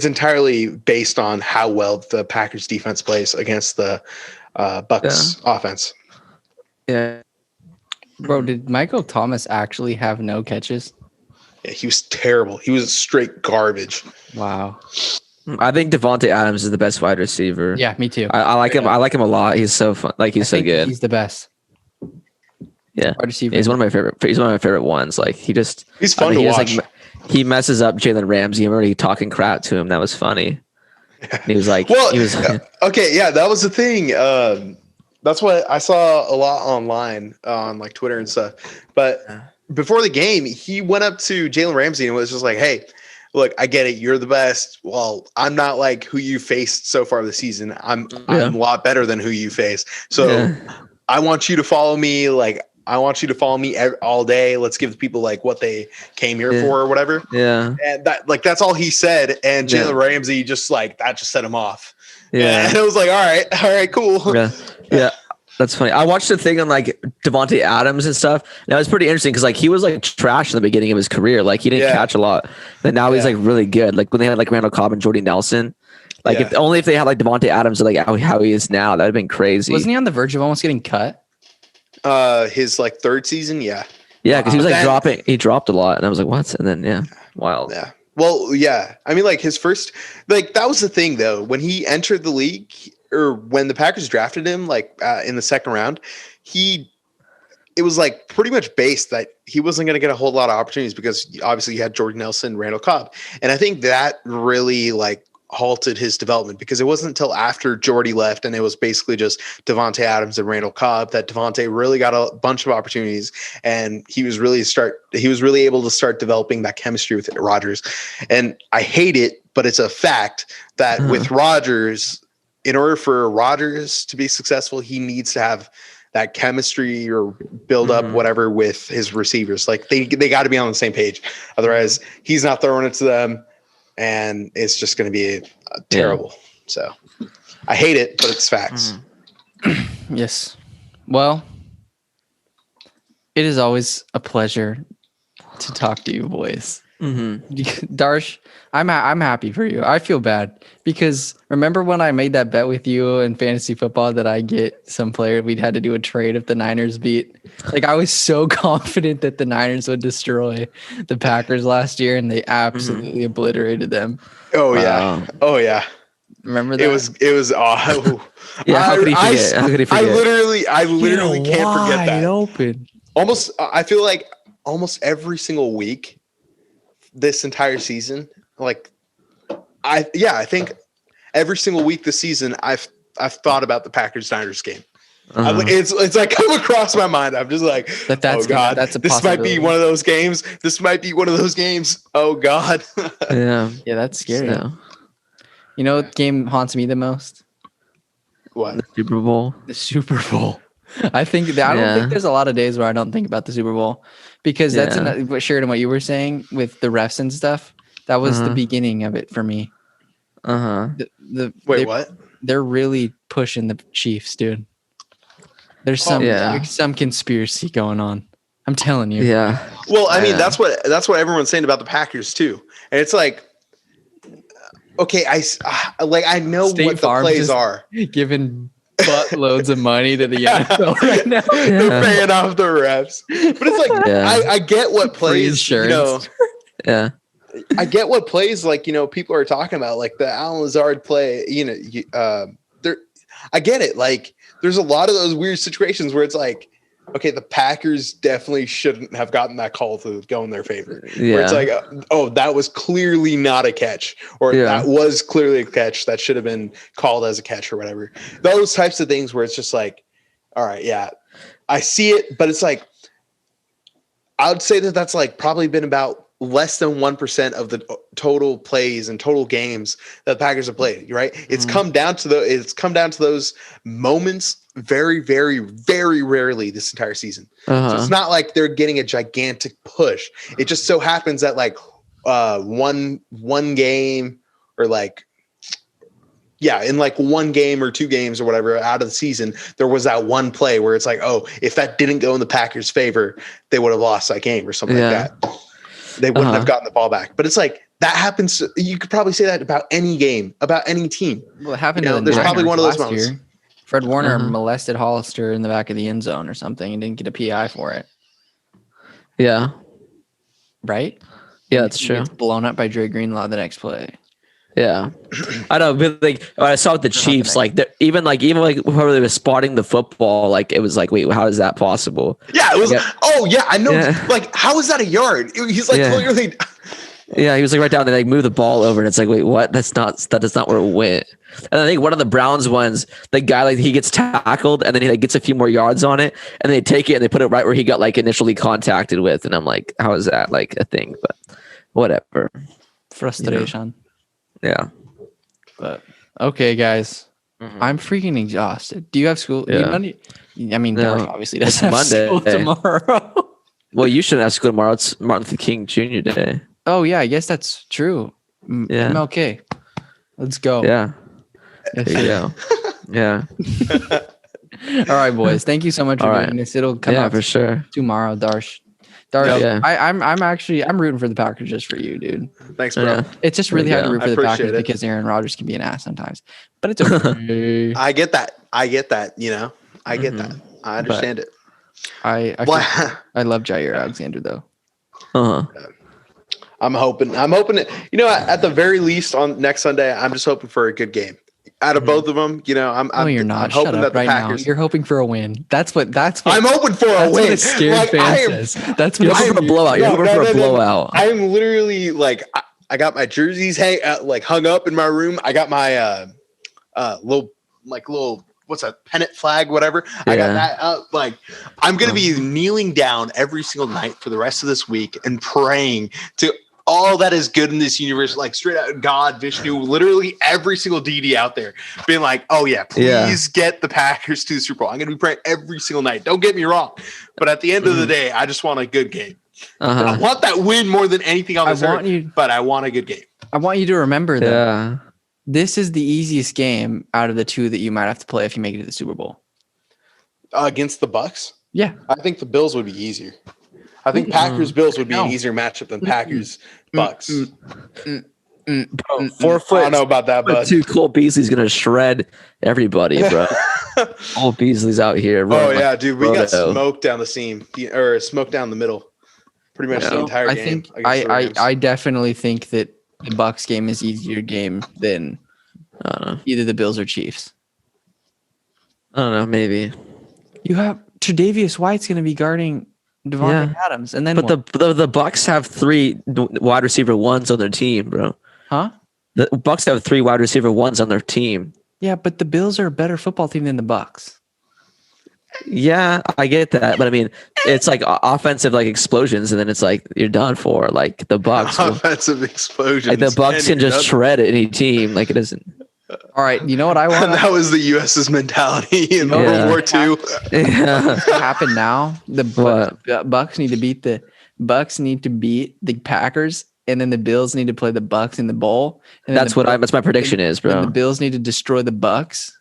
entirely based on how well the Packers defense plays against the Bucs offense. Yeah. Bro, did Michael Thomas actually have no catches? Yeah, he was terrible. He was straight garbage. Wow. I think Devontae Adams is the best wide receiver. Yeah, me too. I like him. I like him a lot. He's so fun. Like he's so good. He's the best. Yeah, wide receiver. He's one of my favorite. He's one of my favorite ones. Like he's fun to watch. He messes up Jalen Ramsey. I'm already talking crap to him. That was funny. And he was like, okay, yeah, that was the thing. That's what I saw a lot online on like Twitter and stuff. But before the game, he went up to Jalen Ramsey and was just like, "Hey, look, I get it. You're the best. Well, I'm not like who you faced so far this season. I'm a lot better than who you faced. So I want you to follow me. Like, I want you to follow me all day. Let's give the people like what they came here for or whatever." Yeah. And that's all he said. And Jalen Ramsey just set him off. Yeah. And it was like, all right, cool. Yeah. Yeah. That's funny. I watched the thing on like Devontae Adams and stuff. And it was pretty interesting because like he was like trash in the beginning of his career. Like he didn't catch a lot. But now he's like really good. Like when they had like Randall Cobb and Jordy Nelson. Like if they had like Devontae Adams like how he is now, that'd have been crazy. Wasn't he on the verge of almost getting cut? His like third season, yeah. Yeah, because he was like dropping. He dropped a lot, and I was like, "What?" And then wild. Yeah. Well, yeah. I mean, like his first, like that was the thing though. When he entered the league, or when the Packers drafted him, like in the second round, it was like pretty much based that he wasn't going to get a whole lot of opportunities because obviously you had Jordan Nelson, Randall Cobb, and I think that really like halted his development, because it wasn't until after Jordy left and it was basically just Devontae Adams and Randall Cobb that Devontae really got a bunch of opportunities, and he was really able to start developing that chemistry with Rodgers. And I hate it, but it's a fact that with Rodgers, in order for Rodgers to be successful, he needs to have that chemistry or build up whatever with his receivers. Like they got to be on the same page. Otherwise he's not throwing it to them and it's just going to be terrible. So I hate it, but it's facts. Yes. Well, it is always a pleasure to talk to you boys. Darsh, I'm happy for you. I feel bad because remember when I made that bet with you in fantasy football that I get some player, we'd had to do a trade if the Niners beat. Like I was so confident that the Niners would destroy the Packers last year, and they absolutely obliterated them. Oh yeah. Oh yeah. Remember that? It was Yeah, how could he forget? How could he forget? I literally can't forget that. Open. I feel like almost every single week this entire season, I think every single week this season I've thought about the Packers-Niners game. It's like come across my mind. I'm just like, oh God, this might be one of those games. This might be one of those games. Oh God. Yeah, that's scary. So. You know what game haunts me the most? What? The Super Bowl. The Super Bowl. I think that I don't think there's a lot of days where I don't think about the Super Bowl, because that's Sheridan, what you were saying with the refs and stuff. That was the beginning of it for me. Wait, what? They're really pushing the Chiefs, dude. There's some conspiracy going on. I'm telling you. Yeah. Well, I mean, that's what everyone's saying about the Packers too, and it's like, okay, I know State what the Farm plays are. Giving buttloads of money to the NFL right now. They're paying off the refs, but it's like I get what plays. You know, I get what plays people are talking about, like the Allen Lazard play. I get it. Like there's a lot of those weird situations where it's like, okay, the Packers definitely shouldn't have gotten that call to go in their favor. Yeah. Where it's like, oh, that was clearly not a catch, or that was clearly a catch that should have been called as a catch or whatever. Those types of things where it's just like, all right, yeah, I see it, but it's like, I would say that's like probably been about less than 1% of the total plays and total games that the Packers have played, right? It's come down to those moments very, very, very rarely this entire season. So it's not like they're getting a gigantic push. It just so happens that one game or in one game or two games or whatever out of the season, there was that one play where it's like, oh, if that didn't go in the Packers' favor, they would have lost that game or something like that. They wouldn't have gotten the ball back. But it's like that happens. You could probably say that about any game, about any team. Well, it happened. There's probably one of those moments. Year. Fred Warner molested Hollister in the back of the end zone or something and didn't get a PI for it. Yeah. Right? Yeah, that's true. Gets blown up by Dre Greenlaw the next play. Yeah, I know. But when I saw with the Chiefs, even whoever they were spotting the football, it was like, wait, how is that possible? Yeah, it was. Oh yeah, I know. Yeah. How is that a yard? He's clearly. Yeah, he was right down. They move the ball over, and it's like, wait, what? That is not where it went. And I think one of the Browns ones, the guy he gets tackled, and then he gets a few more yards on it, and they take it and they put it right where he got initially contacted with, and I'm like, how is that a thing? But whatever. Frustration. Yeah. But okay, guys. I'm freaking exhausted. Do you have school? Yeah. Darsh obviously doesn't have Monday. school tomorrow. Well, you shouldn't have school tomorrow. It's Martin Luther King Jr. Day. Oh yeah, I guess that's true. Yeah. MLK. Let's go. Yeah. There you go. Yeah. All right, boys. Thank you so much for doing this. It'll come out for sure tomorrow, Darsh. I'm rooting for the Packers just for you, dude. Thanks, bro. Yeah. It's just really hard to root for the Packers because Aaron Rodgers can be an ass sometimes. But it's okay. I get that. I get that. I get that. I understand it. I love Jair Alexander though. I'm hoping at the very least on next Sunday, I'm just hoping for a good game. Out of both of them, you're not. I'm hoping that the Packers. Now. You're hoping for a win. That's what. I'm hoping for a win. What a scared fan says. That's what you're hoping for a blowout. You're hoping for a blowout. I'm literally my jerseys hung up in my room. I got my little what's that, pennant flag, whatever. I got that up. Like, I'm gonna be kneeling down every single night for the rest of this week and praying to all that is good in this universe, like straight out God, Vishnu, literally every single deity out there, being like, oh yeah, please get the Packers to the Super Bowl. I'm gonna be praying every single night. Don't get me wrong, but at the end of the day, I just want a good game. I want that win more than anything on this earth, but I want a good game. I want you to remember that this is the easiest game out of the two that you might have to play if you make it to the Super Bowl. Against the Bucs? Yeah. I think the Bills would be easier. I think Packers-Bills would be an easier matchup than Packers-Bucs. 4 foot. I don't know about that, but Cole Beasley's gonna shred everybody, bro. Cole Beasley's out here. Oh yeah, dude, we got smoked down the seam or smoked down the middle, pretty much the entire game. I definitely think that the Bucs game is easier game than either the Bills or Chiefs. I don't know, maybe. You have Tre'Davious White's going to be guarding Devontae Adams, and then the Bucs have 3 wide receiver ones on their team, bro. Huh? The Bucs have 3 wide receiver ones on their team. Yeah, but the Bills are a better football team than the Bucs. Yeah, I get that, but I mean, it's like offensive like explosions, and then it's like you're done for. Like the Bucs, offensive explosions. Like the Bucs can just shred any team. Like it doesn't. All right, you know what I want? And that was the U.S.'s mentality in World War II. What's happen now? The Bucs need to beat the Packers, and then the Bills need to play the Bucs in the bowl. And that's my prediction is, bro. And the Bills need to destroy the Bucs.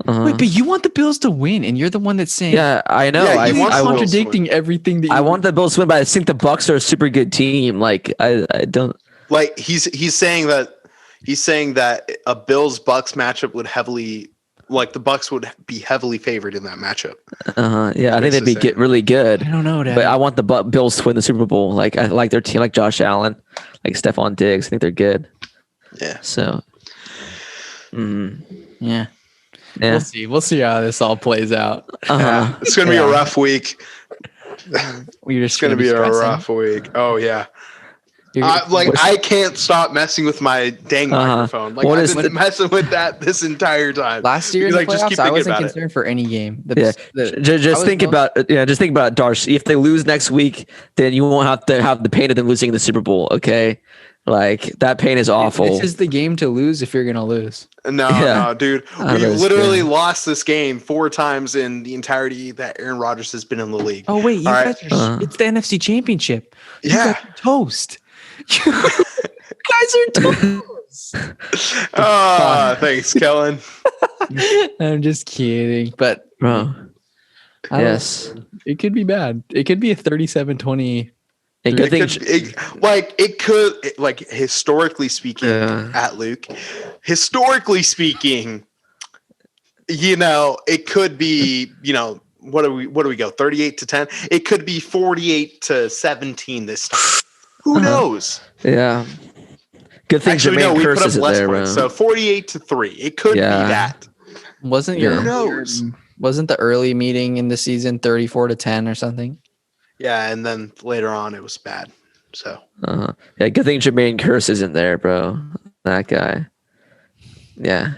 Wait, but you want the Bills to win, and you're the one that's saying, "Yeah, I know." Yeah, you're contradicting everything that I want the Bills to win, but I think the Bucs are a super good team. Like I don't like. He's saying that a Bills Bucs matchup would heavily, like the Bucs would be heavily favored in that matchup. Yeah, I think they'd be really good. I don't know, Dad. But I want the Bills to win the Super Bowl. Like I like their team, like Josh Allen, like Stephon Diggs. I think they're good. Yeah. So. Yeah. We'll see how this all plays out. It's gonna be a rough week. It's gonna be a rough week. Oh yeah. I can't stop messing with my dang microphone. Like I've been messing with that this entire time. Last year in the playoffs, I wasn't concerned for any game. Just think about Darsh. If they lose next week, then you won't have to have the pain of them losing the Super Bowl. Okay. Like that pain is awful. This is the game to lose if you're gonna lose. No, dude. We literally lost this game 4 times in the entirety that Aaron Rodgers has been in the league. Oh wait, it's the NFC Championship. You guys are toast. You guys are toast. Thanks, Kellen. I'm just kidding, but bro. Yes, it could be bad. It could be a 37-20. It could, historically speaking, at Luke, historically speaking, it could be, what do we go 38-10? It could be 48-17 this time. Who knows? Yeah. Good thing Jermaine Kearse isn't there, bro. So 48-3. It could be that. Wasn't the early meeting in the season 34-10 or something? Yeah, and then later on it was bad. So yeah, good thing Jermaine Kearse isn't there, bro. That guy. Yeah.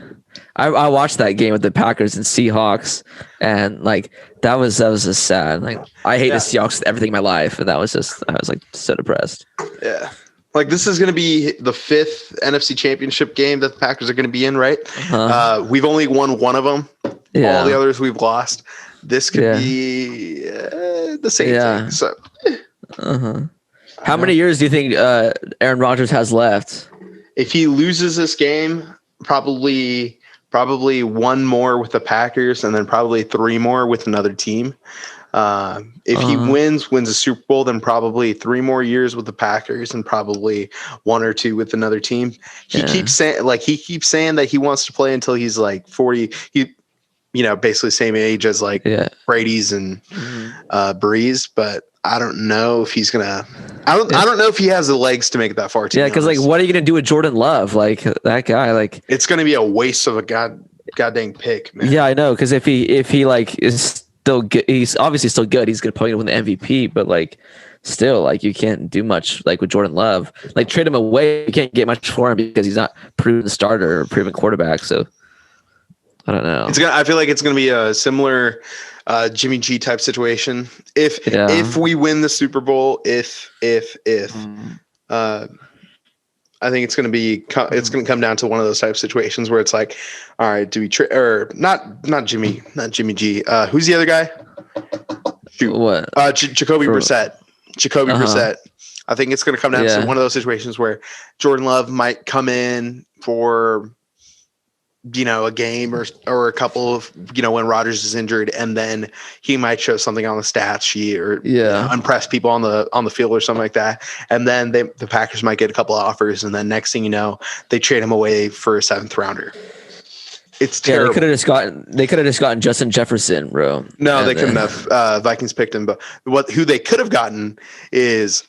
I watched that game with the Packers and Seahawks, and that was just sad. Like I hate the Seahawks with everything in my life, and I was so depressed. Yeah. This is going to be the 5th NFC Championship game that the Packers are going to be in, right? We've only won one of them. Yeah. All the others we've lost. This could be the same thing. So, How many years do you think Aaron Rodgers has left? If he loses this game, probably one more with the Packers, and then probably 3 more with another team. If he wins a Super Bowl, then probably 3 more years with the Packers, and probably 1 or 2 with another team. He keeps saying that he wants to play until he's 40. Basically same age as Brady's and Breeze, but I don't know if he's gonna. I don't know if he has the legs to make it that far. Yeah, because what are you gonna do with Jordan Love? That guy, it's gonna be a waste of a goddamn pick, man. Yeah, I know. Because if he is still good, he's obviously still good. He's gonna probably win the MVP, but still, like, you can't do much like with Jordan Love. Like, trade him away, you can't get much for him because he's not proven starter or proven quarterback. So I don't know. I feel like it's gonna be a similar Jimmy G type situation. If we win the Super Bowl, I think it's going to come down to one of those type of situations where it's like, all right, do we or not Jimmy G. Who's the other guy? Shoot. What? Jacoby Brissett. Brissett. I think it's going to come down to one of those situations where Jordan Love might come in for, a game or a couple of, when Rodgers is injured, and then he might show something on the stats sheet or impress people on the field or something like that. And then the Packers might get a couple of offers, and then next thing you know, they trade him away for a 7th rounder. It's terrible. They could have just gotten Justin Jefferson, bro. No, they couldn't have. Vikings picked him, but who they could have gotten is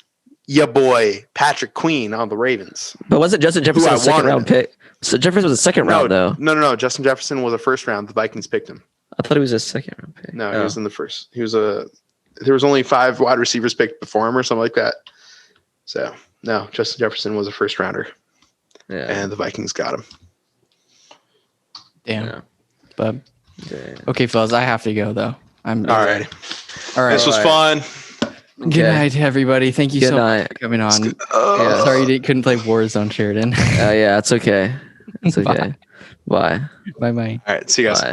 your boy Patrick Queen on the Ravens. But wasn't Justin Jefferson a second round pick? So Jefferson was a second round, though. No. Justin Jefferson was a first round. The Vikings picked him. I thought he was a second round pick. No, he was in the first. There was only 5 wide receivers picked before him or something like that. So no, Justin Jefferson was a first rounder. Yeah, and the Vikings got him. Damn. Yeah. But okay, fellas, I have to go though. All right. This was fun. Good night, everybody. Thank you so much for coming on. Sorry you couldn't play Warzone, Sheridan. Yeah, it's okay. It's okay. Bye. Bye. All right. See you guys. Bye.